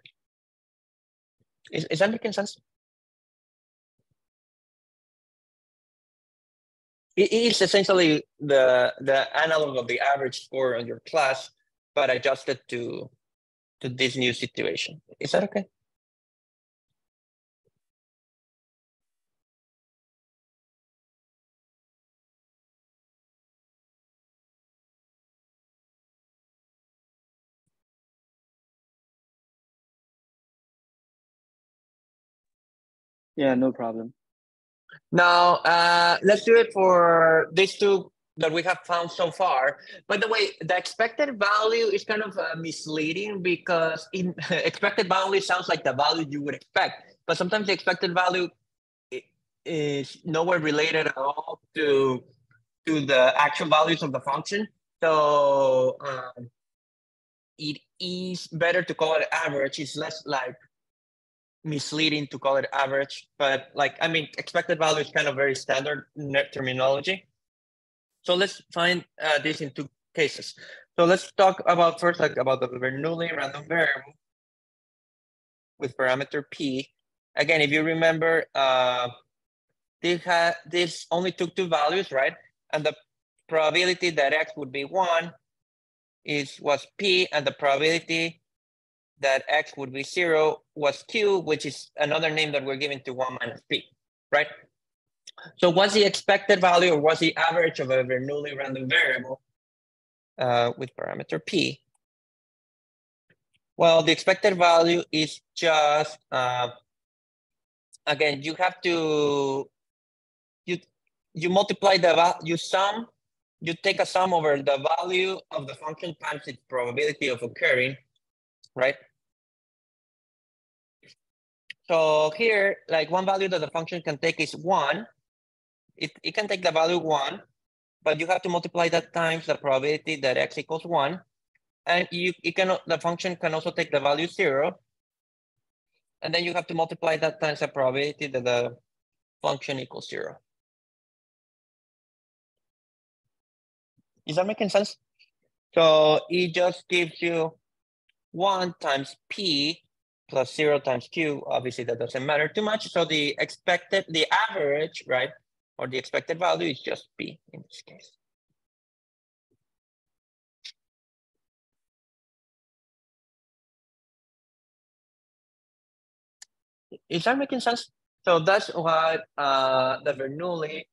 Is that making sense? It is essentially the analog of the average score on your class, but adjusted to this new situation. Is that okay? Yeah, no problem. Now, let's do it for these two that we have found so far. By the way, the expected value is kind of misleading because in expected value sounds like the value you would expect, but sometimes the expected value is nowhere related at all to the actual values of the function. So it is better to call it average. It's less like misleading to call it average, but like, I mean, expected value is kind of very standard terminology. So let's find this in two cases. So let's talk about first, like about the Bernoulli random variable with parameter P. Again, if you remember, this only took two values, right? And the probability that X would be 1 was P, and the probability that X would be 0 was Q, which is another name that we're giving to 1 minus P, right? So what's the expected value, or what's the average of a Bernoulli random variable with parameter P? Well, the expected value is just, again, you have to, you multiply the value, you take a sum over the value of the function times its probability of occurring, right? So here, like one value that the function can take is 1. It can take the value 1, but you have to multiply that times the probability that X equals 1. And the function can also take the value 0. And then you have to multiply that times the probability that the function equals 0. Is that making sense? So it just gives you 1 times P plus 0 times Q. Obviously, that doesn't matter too much. So the average, right, or the expected value is just P in this case. Is that making sense? So that's what the Bernoulli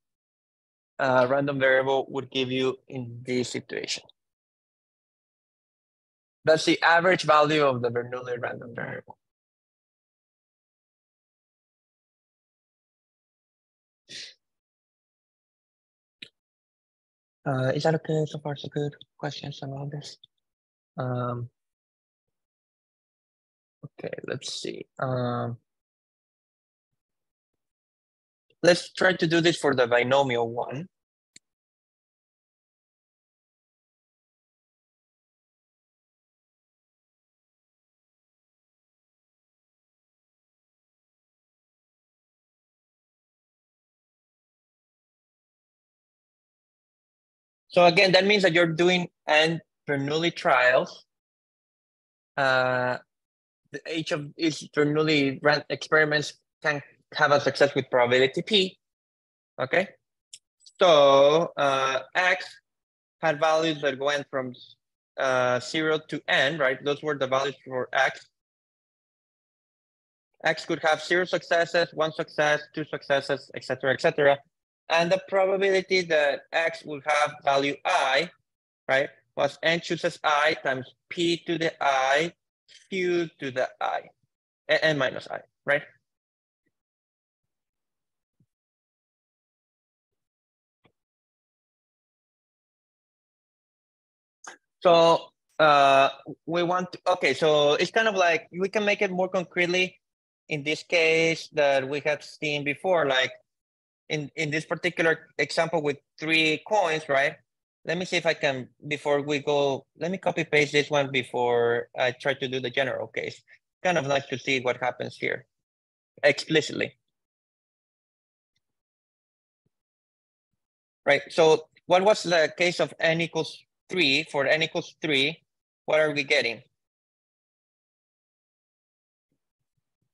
random variable would give you in this situation. That's the average value of the Bernoulli random variable. Is that okay? So far, so good. Questions about this? Okay, let's see. Let's try to do this for the binomial one. So again, that means that you're doing n Bernoulli trials. Each of each Bernoulli experiments can have a success with probability P. Okay. So X had values that went from 0 to n, right? Those were the values for X. X could have 0 successes, 1 success, 2 successes, etc., etc. And the probability that X would have value I, right, was n chooses I times P to the I, Q to the I, n minus I, right? So we want to, okay, so it's kind of like, we can make it more concretely in this case that we have seen before, like in this particular example with 3 coins, right? Let me see if I can, before we go, let me copy paste this one before I try to do the general case. Kind of nice to see what happens here explicitly. right? So what was the case of n equals 3? For n equals 3, what are we getting?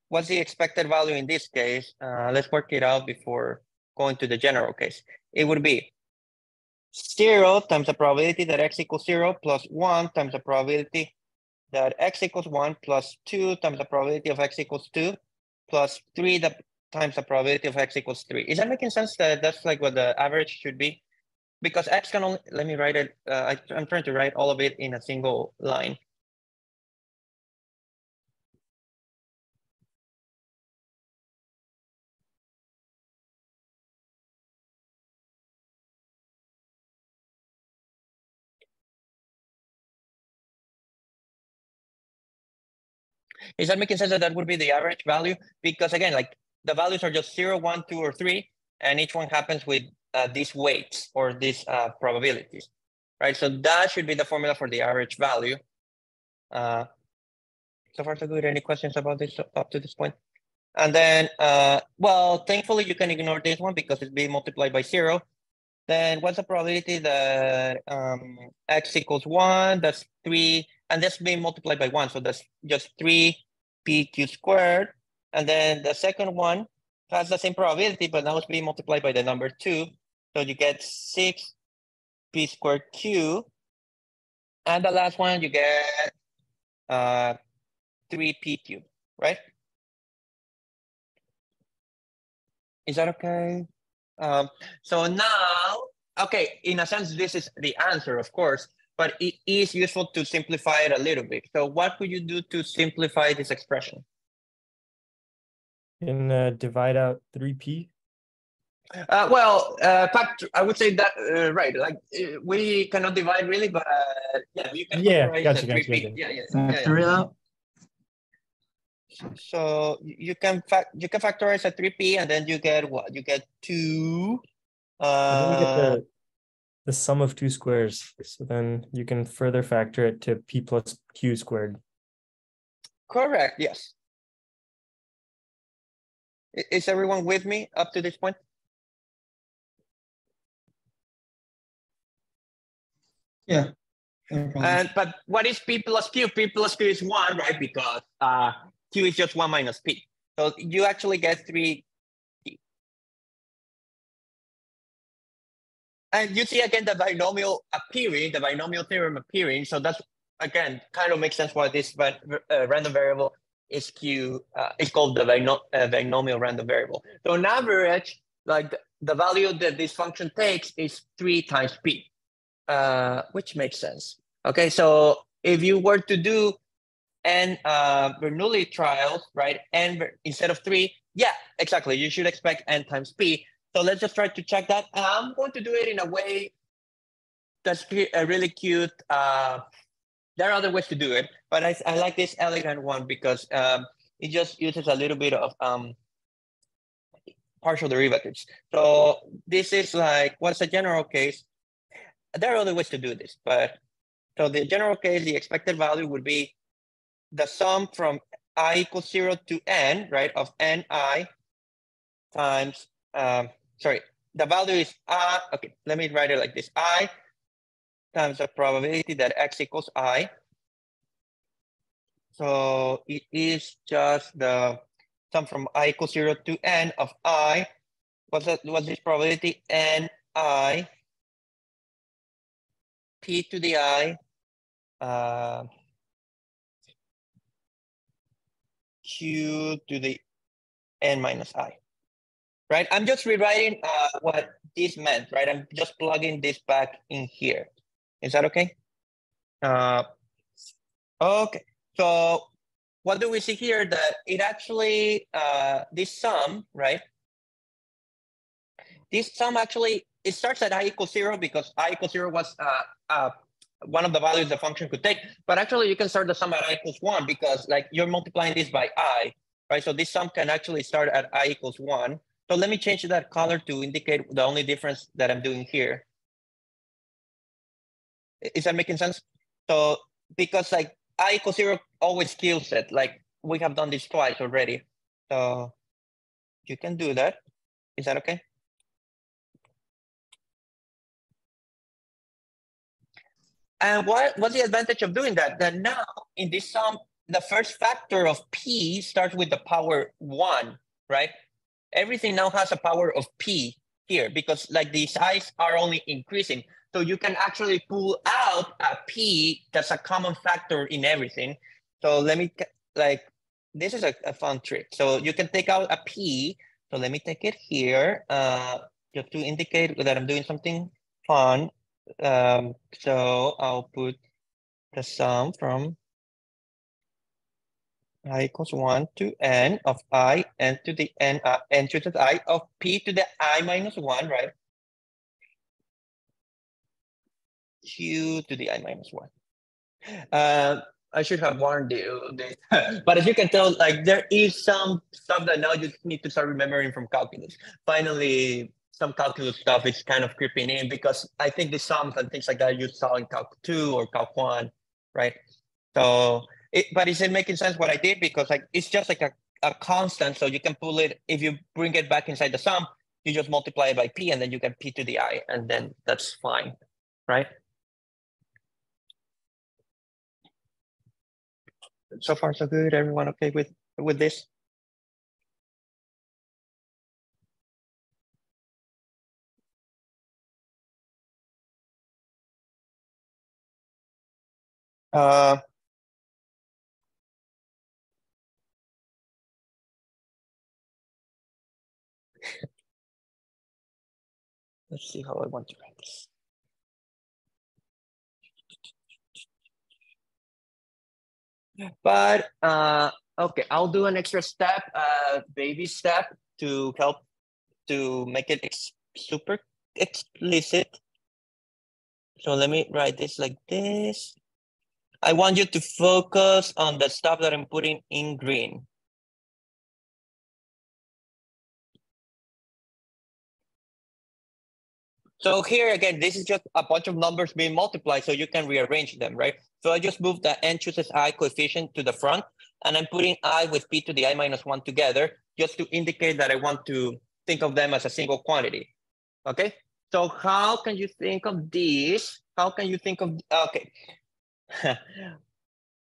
What's the expected value in this case? Let's work it out before going to the general case. It would be 0 times the probability that x equals 0 plus 1 times the probability that x equals 1 plus 2 times the probability of x equals 2 plus 3 times the probability of x equals 3. Is that making sense? That that's like what the average should be? Because x can only, let me write it. I'm trying to write all of it in a single line. Is that making sense that that would be the average value? Because again, like the values are just 0, 1, 2, or 3, and each one happens with these weights or these probabilities, right? So that should be the formula for the average value. So far so good. Any questions about this up to this point? And then, well, thankfully you can ignore this one because it's being multiplied by 0. Then what's the probability that x equals 1? That's 3, and that's being multiplied by 1. So that's just 3pq squared. And then the second one has the same probability, but now it's being multiplied by the number 2. So you get 6p squared q. And the last one, you get 3p cubed, right? Is that okay? So now, okay, in a sense, this is the answer, of course, but it is useful to simplify it a little bit. So what could you do to simplify this expression? And divide out 3p. I would say that, right, like we cannot divide really, but yeah, you can factorize gotcha, 3p. Gotcha. Factor it out. So you can factorize a 3p, and then you get what? You get 2. And then you get the sum of two squares. So then you can further factor it to p plus q squared. Correct, yes. Is everyone with me up to this point? Yeah. But what is p plus q? P plus q is 1, right? Because q is just 1 minus p. So you actually get 3. And you see again the binomial appearing, the binomial theorem appearing. So that's, again, kind of makes sense why this random variable is q, is called the binomial random variable. So on average, like the value that this function takes is 3 times p, which makes sense. Okay, so if you were to do n Bernoulli trials, right, n instead of 3, yeah, exactly, you should expect n times p. So let's just try to check that. I'm going to do it in a way that's really cute. There are other ways to do it, but I like this elegant one because it just uses a little bit of partial derivatives. So this is like, what's the general case? There are other ways to do this, but so the general case, the expected value would be the sum from I equals 0 to n, right, of ni times, sorry, the value is I, okay, let me write it like this, I times the probability that x equals I. So it is just the sum from I equals 0 to n of I. What's this probability? Ni p to the I q to the n minus I. Right? I'm just rewriting what this meant, right? I'm just plugging this back in here. Is that okay? Okay. So what do we see here? That it actually, this sum, right? This sum actually, it starts at I equals 0 because I equals 0 was one of the values the function could take. But actually, you can start the sum at I equals 1 because like you're multiplying this by I, right? So this sum can actually start at I equals 1. So let me change that color to indicate the only difference that I'm doing here. Is that making sense? So because like I equals 0 always kills it. Like we have done this twice already. So you can do that. Is that okay? And what's the advantage of doing that? That now in this sum, the first factor of p starts with the power 1, right? Everything now has a power of p here because like the size are only increasing. So you can actually pull out a p that's a common factor in everything. So let me, like, this is a fun trick. So you can take out a p. So let me take it here just to indicate that I'm doing something fun. So I'll put the sum from I equals 1 to n of I n to the n to the I of p to the I minus 1, right? Q to the I minus 1. I should have warned you this. But as you can tell, like there is some stuff that now you need to start remembering from calculus. Finally, some calculus stuff is kind of creeping in because I think the sums and things like that you saw in Calc 2 or Calc 1, right? So, but is it making sense what I did? Because like it's just like a constant, so you can pull it, if you bring it back inside the sum, you just multiply it by p and then you get p to the I, and then that's fine, right? So far so good, everyone okay with this? Let's see how I want to write this. But okay, I'll do an extra step, baby step to help to make it super explicit. So let me write this like this. I want you to focus on the stuff that I'm putting in green. So here again, this is just a bunch of numbers being multiplied, so you can rearrange them, right? So I just moved the n chooses I coefficient to the front, and I'm putting I with p to the I minus 1 together, just to indicate that I want to think of them as a single quantity, okay? So how can you think of these? How can you think of, okay.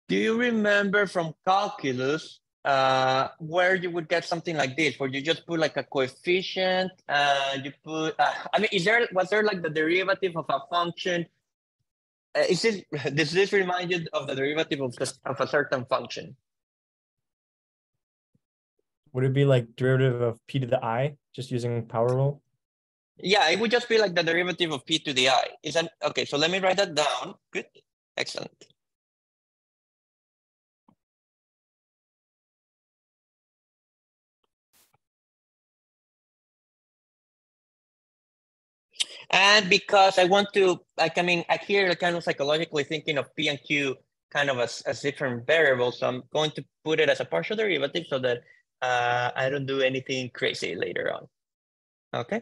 Do you remember from calculus where you would get something like this, where you just put like a coefficient, you put, I mean, was there like the derivative of a function? Does this remind you of the derivative of a certain function? Would it be like derivative of p to the I, just using power rule? Yeah, it would just be like the derivative of p to the I. Is that, okay, so let me write that down. Good, excellent. And because I want to, like, I mean, I hear kind of psychologically thinking of P and Q kind of as different variables. So I'm going to put it as a partial derivative so that I don't do anything crazy later on. Okay.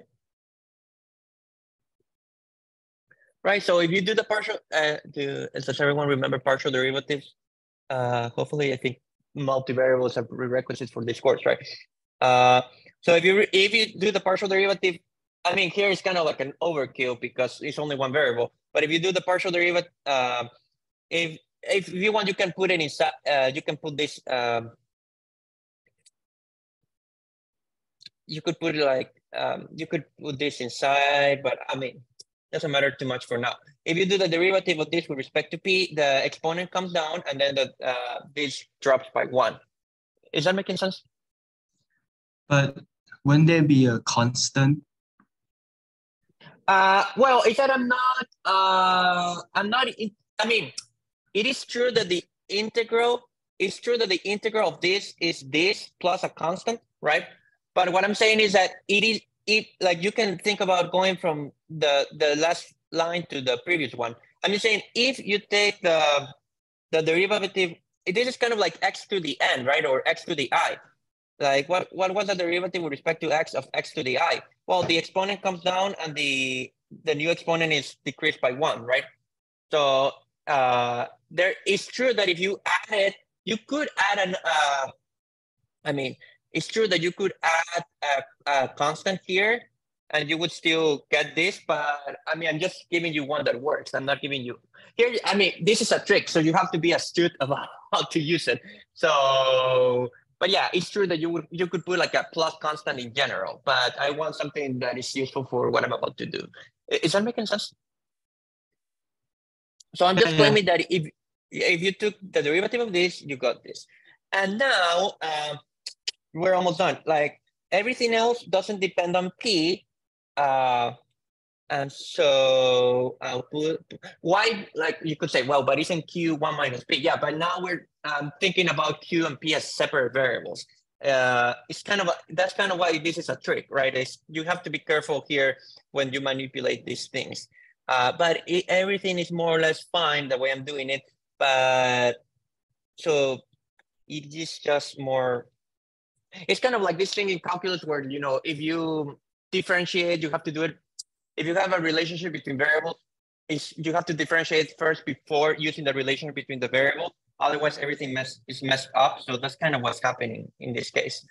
Right, so if you do the partial, does everyone remember partial derivatives? Hopefully, I think multivariables are prerequisites for this course, right? So if you do the partial derivative, I mean, here it's kind of like an overkill because it's only one variable. But if you do the partial derivative, if you want, you can put it inside. You can put this. You could put it like you could put this inside, but I mean, doesn't matter too much for now. If you do the derivative of this with respect to p, the exponent comes down, and then the this drops by 1. Is that making sense? But wouldn't there be a constant? Well, it's that I'm not. I mean, it is true that the integral. It's true that the integral of this is this plus a constant, right? But what I'm saying is that it like you can think about going from the last line to the previous one. I'm just saying if you take the derivative, this is kind of like x to the n, right? Or x to the I. Like what was the derivative with respect to x of x to the I? Well, the exponent comes down and the new exponent is decreased by 1, right? So there is true that if you add it, you could add an, I mean, it's true that you could add a constant here, and you would still get this, but I mean, I'm just giving you one that works. I'm not giving you here. I mean, this is a trick, so you have to be astute about how to use it. So, but yeah, it's true that you could put like a plus constant in general, but I want something that is useful for what I'm about to do. Is that making sense? So I'm just Yeah. claiming that if you took the derivative of this, you got this. And now we're almost done. Like everything else doesn't depend on P. And so I'll put why, like you could say, well, but isn't Q 1 minus P? Yeah, but now we're thinking about Q and P as separate variables. It's kind of that's kind of why this is a trick, right? You have to be careful here when you manipulate these things. But everything is more or less fine the way I'm doing it. But so it is just more. It's kind of like this thing in calculus where, you know, if you differentiate, you have to do it. If you have a relationship between variables, you have to differentiate first before using the relationship between the variables. Otherwise, everything is messed up. So that's kind of what's happening in this case.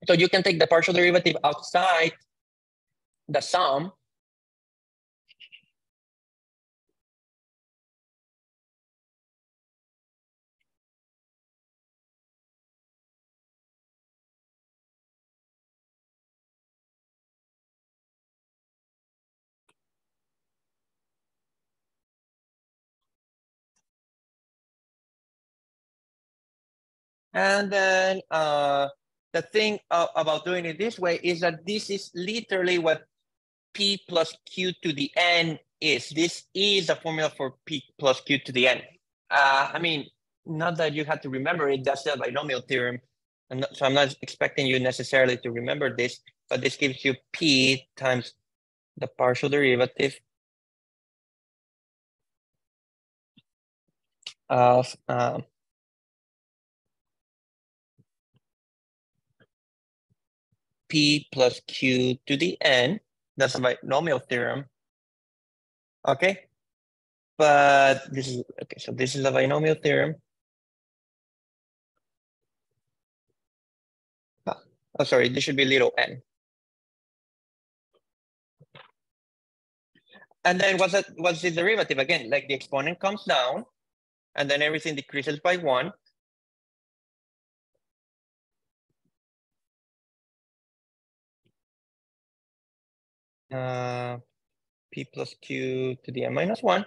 So you can take the partial derivative outside the sum. And then the thing about doing it this way is that this is literally what P plus Q to the N is. This is a formula for P plus Q to the N. I mean, not that you have to remember it, that's the binomial theorem. So I'm not expecting you necessarily to remember this, but this gives you P times the partial derivative of P plus Q to the N. That's a binomial theorem. Okay. But this is, okay, so this is a binomial theorem. Oh, sorry, this should be little n. And then what's the derivative again? Like the exponent comes down and then everything decreases by 1. P plus Q to the N minus 1.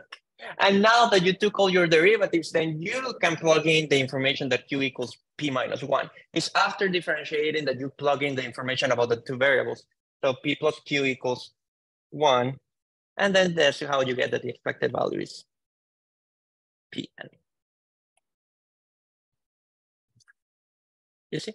And now that you took all your derivatives, then you can plug in the information that Q equals P minus 1. It's after differentiating that you plug in the information about the two variables. So P plus Q equals 1. And then that's how you get that the expected value is Pn. You see?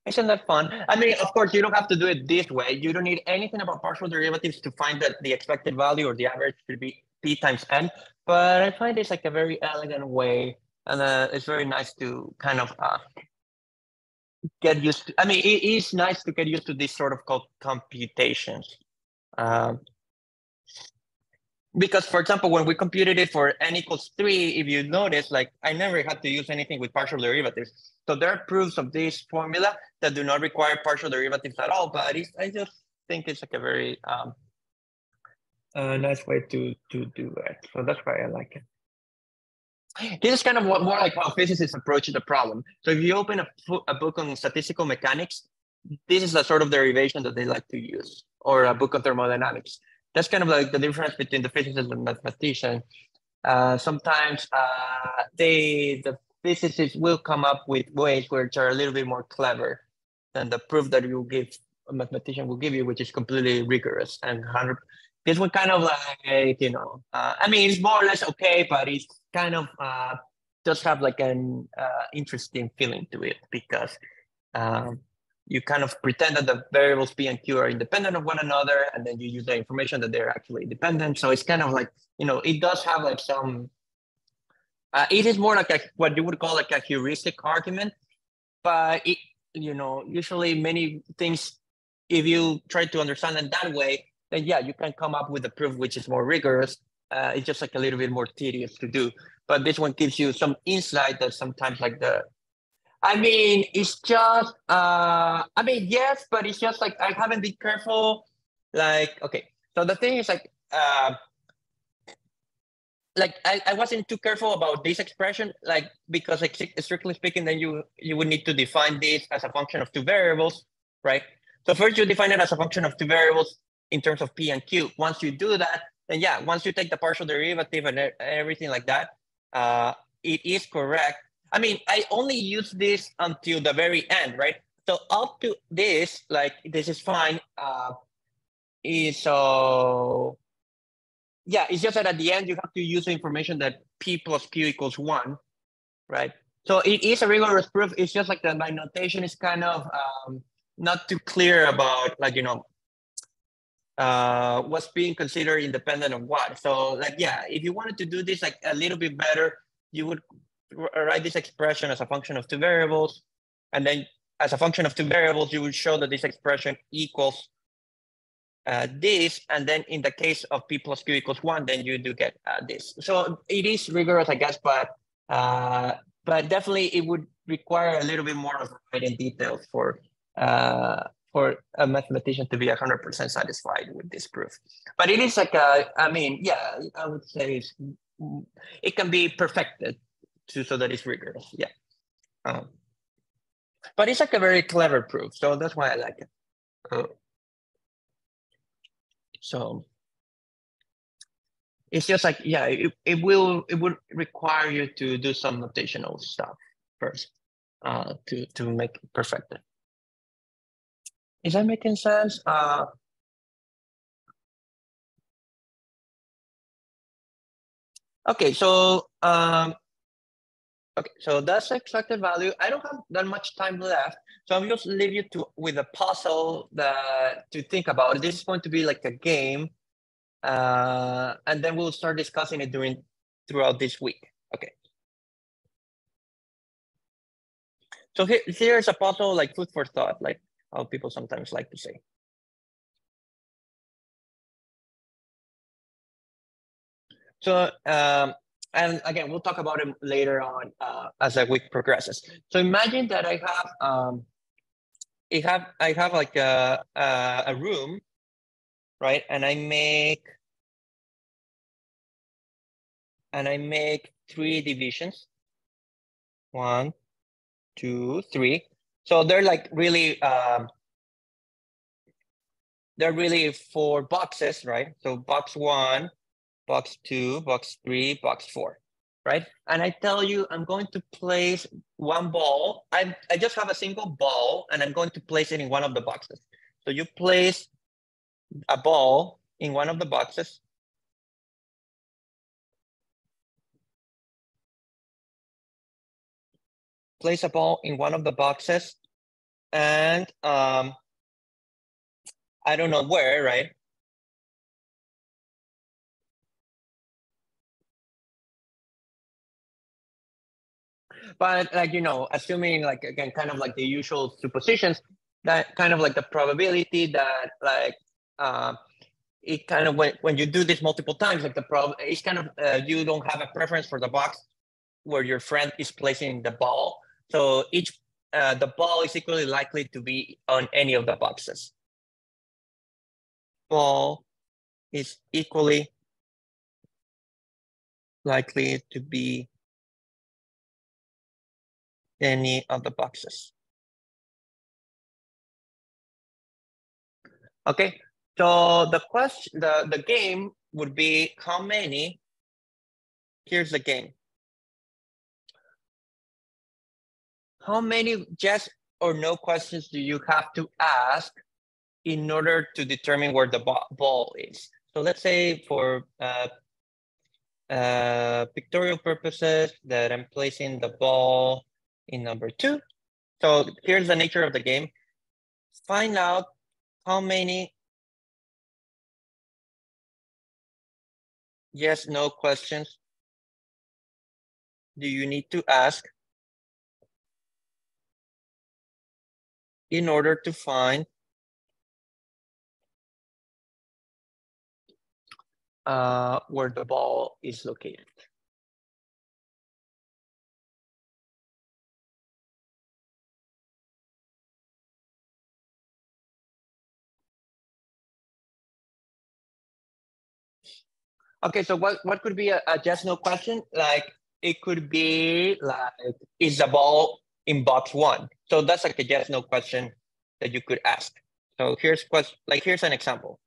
Isn't that fun? I mean, of course, you don't have to do it this way. You don't need anything about partial derivatives to find that the expected value or the average should be P times N. But I find it's like a very elegant way. And it's very nice to kind of get used to. I mean, it is nice to get used to this sort of computations. Because, for example, when we computed it for n equals 3, if you notice, like I never had to use anything with partial derivatives. So there are proofs of this formula that do not require partial derivatives at all. But I just think it's like a very nice way to do it. So that's why I like it. This is kind of more like how physicists approach the problem. So if you open a book on statistical mechanics, this is the sort of derivation that they like to use, or a book on thermodynamics. That's kind of like the difference between the physicist and mathematician. Sometimes the physicists will come up with ways which are a little bit more clever than the proof that a mathematician will give you, which is completely rigorous and 100. This one kind of like, you know, I mean, it's more or less okay, but it's kind of does have like an interesting feeling to it because you kind of pretend that the variables P and Q are independent of one another, and then you use the information that they're actually independent. So it's kind of like, you know, it does have like some, it is more like what you would call like a heuristic argument, but it, you know, usually many things, if you try to understand it that way, then yeah, you can come up with a proof which is more rigorous. it's just like a little bit more tedious to do. But this one gives you some insight that sometimes like I mean, it's just, I mean, yes, but it's just like, I haven't been careful. Like, okay. So the thing is like I wasn't too careful about this expression, like, because like strictly speaking, then you would need to define this as a function of two variables, right? So first you define it as a function of two variables in terms of P and Q. Once you do that, then yeah, once you take the partial derivative and everything like that, it is correct. I mean, I only use this until the very end, right? So up to this, like, this is fine. So yeah, it's just that at the end you have to use the information that P plus Q equals 1, right? So it is a rigorous proof. It's just like that my notation is kind of not too clear about, like, you know, what's being considered independent of what. So like, yeah, if you wanted to do this like a little bit better, you would write this expression as a function of two variables. And then as a function of two variables, you would show that this expression equals this, and then in the case of P plus Q equals 1, then you do get this. So it is rigorous, I guess, but definitely it would require a little bit more of writing details for a mathematician to be 100% satisfied with this proof. But it is like I mean, yeah, I would say it can be perfected so that it's rigorous, yeah. But it's like a very clever proof, so that's why I like it. So it's just like, yeah, it would require you to do some notational stuff first to make it perfect. Is that making sense? Okay, so okay, so that's the expected value. I don't have that much time left, so I'm just leave you with a puzzle to think about. This is going to be like a game. And then we'll start discussing it throughout this week. Okay. So here's a puzzle, like food for thought, like how people sometimes like to say. So, and again, we'll talk about it later on as the week progresses. So imagine that I have like a room, right? And I make 3 divisions. 1, 2, 3. So they're like really they're really 4 boxes, right? So box 1, box 2, box 3, box 4, right? And I tell you, I'm going to place one ball. I just have a single ball, and I'm going to place it in one of the boxes. So you place a ball in one of the boxes. Place a ball in one of the boxes, and I don't know where, right? But like, you know, assuming like, again, kind of like the usual suppositions, that kind of like the probability that like it kind of when you do this multiple times, like the problem is kind of you don't have a preference for the box where your friend is placing the ball. So each the ball is equally likely to be on any of the boxes. Ball is equally likely to be any of the boxes. Okay, so the question, the game would be how many. Here's the game. How many yes or no questions do you have to ask in order to determine where the ball is? So let's say for pictorial purposes that I'm placing the ball in number 2. So here's the nature of the game. Find out how many yes, no questions do you need to ask in order to find where the ball is located. Okay, so what could be a yes no question? Like it could be like, is the ball in box 1? So that's like a yes no question that you could ask. So here's an example.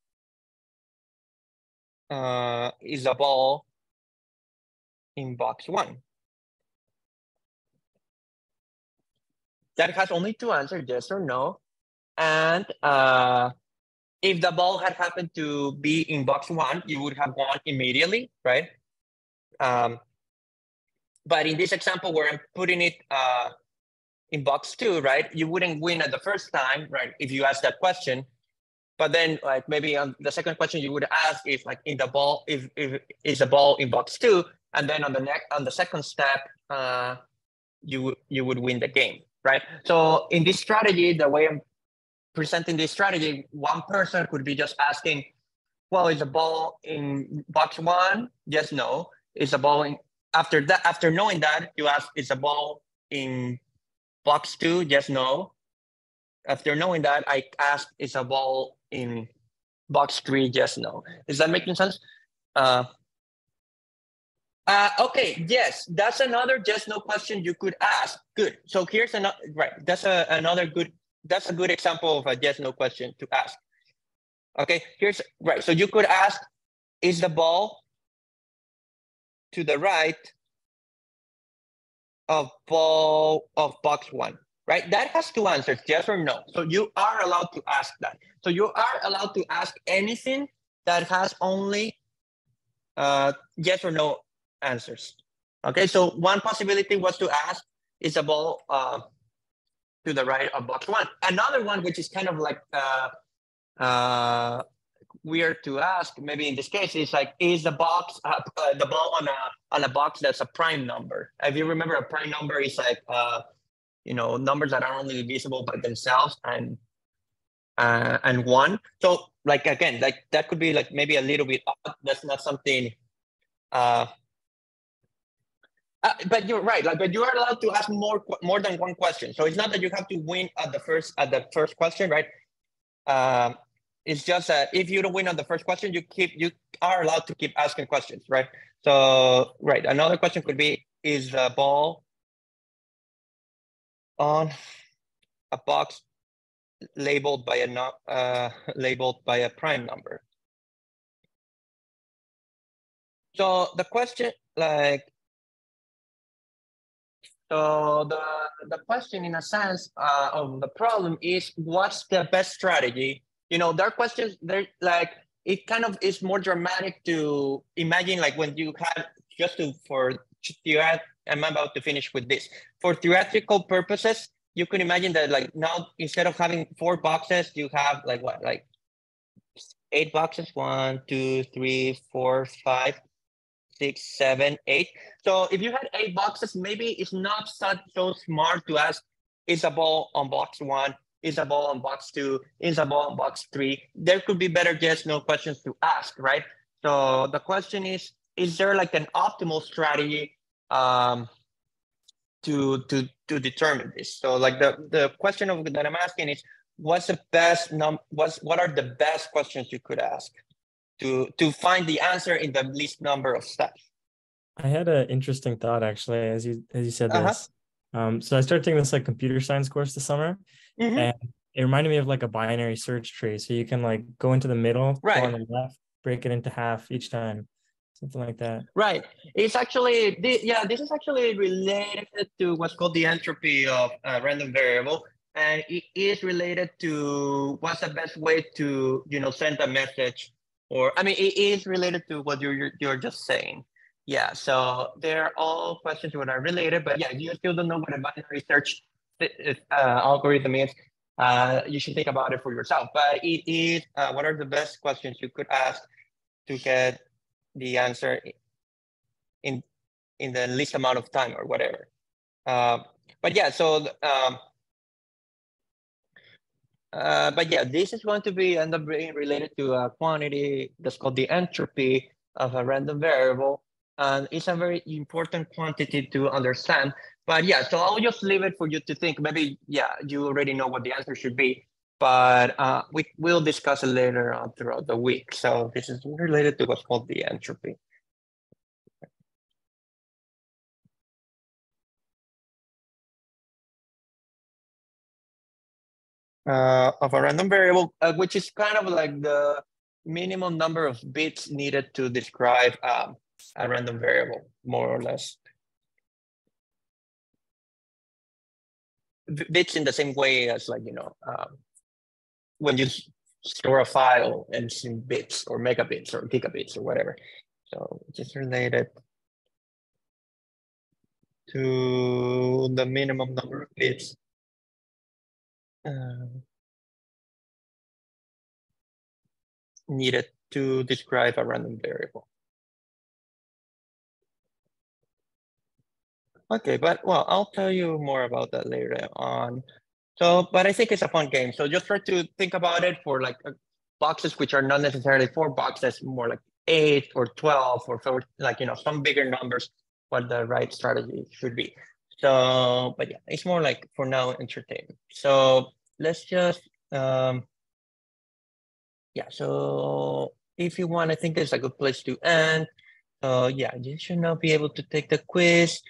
Is the ball in box 1? That has only two answers, yes or no. And if the ball had happened to be in box 1, you would have won immediately, right? But in this example where I'm putting it in box 2, right? You wouldn't win at the first time, right? If you ask that question, but then like maybe on the second question you would ask if like in the ball, if is the ball in box 2, and then on the second step, you would win the game, right? So in this strategy, the way I'm presenting this strategy, one person could be just asking, well, is the ball in box 1? Yes, no. Is the ball in, after knowing that, you ask, is the ball in box 2? Yes, no. After knowing that, I ask, is a ball in box 3? Yes, no. Is that making sense? Okay, yes, that's another yes, no question you could ask. Good. So here's another, right, that's a good example of a yes, no question to ask. Okay, right. So you could ask, is the ball to the right of box 1? Right? That has two answers, yes or no. So you are allowed to ask that. So you are allowed to ask anything that has only yes or no answers. Okay, so one possibility was to ask, is the ball to the right of box 1? Another one, which is kind of like weird to ask, maybe in this case, is like, is the box the ball on a box that's a prime number? If you remember, a prime number is like numbers that are only divisible by themselves and 1. So like again, like that could be like maybe a little bit odd. That's not something. But you're right. Like, but you are allowed to ask more than one question. So it's not that you have to win at the first question, right? It's just that if you don't win on the first question, you are allowed to keep asking questions, right? So right, another question could be, is the ball on a box labeled by a prime number? So the question, like, so the question in a sense of the problem is, what's the best strategy? There are questions, they're like, it kind of is more dramatic to imagine, like when you had I'm about to finish with this. For theoretical purposes, you can imagine that like now, instead of having 4 boxes, you have like what, like 8 boxes, 1, 2, 3, 4, 5, 6, 7, 8. So if you had 8 boxes, maybe it's not so smart to ask, is a ball on box 1? Is a ball on box 2? Is a ball on box 3? There could be better yes, no questions to ask, right? So the question is there like an optimal strategy to determine this? So like the question that I'm asking is, what's the best what are the best questions you could ask to find the answer in the least number of steps? I had an interesting thought actually, as you said this. So I started taking this like computer science course this summer, and it reminded me of like a binary search tree. So you can like go into the middle, go on the left, break it into half each time, something like that. Right. It's actually this is actually related to what's called the entropy of a random variable, and it is related to what's the best way to send a message. Or I mean, it is related to what you're just saying. Yeah. So they're all questions that are related. But yeah, if you still don't know what a binary search algorithm is, you should think about it for yourself. But it is what are the best questions you could ask to get the answer in the least amount of time or whatever. But yeah, so but yeah, this is going to end up being related to a quantity that's called the entropy. of a random variable. And it's a very important quantity to understand. But yeah, so I'll just leave it for you to think. Maybe, yeah, you already know what the answer should be, but we'll discuss it later on throughout the week. So this is related to what's called the entropy. Of a random variable, which is kind of like the minimum number of bits needed to describe a random variable, more or less. Bits in the same way as, like, you know, when you store a file and it's in bits or megabits or gigabits or whatever. So it's related to the minimum number of bits. Needed to describe a random variable. Okay, but well, I'll tell you more about that later on. So, but I think it's a fun game. So just try to think about it for like boxes which are not necessarily 4 boxes, more like 8 or 12 or so, like, you know, some bigger numbers, what the right strategy should be. So, but yeah, it's more like for now entertainment. So let's just, yeah, so if you want, I think it's a good place to end. So yeah, you should now be able to take the quiz.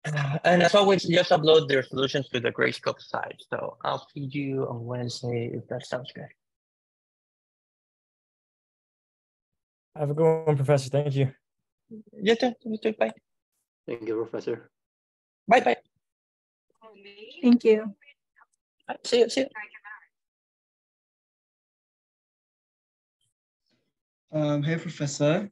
And as always, just upload their solutions to the Grayscope site. So I'll see you on Wednesday if that sounds good. Have a good one, Professor. Thank you. You too. You too. Bye. Thank you, Professor. Bye. Bye. Thank you. Bye. See you. See you. Hey, Professor.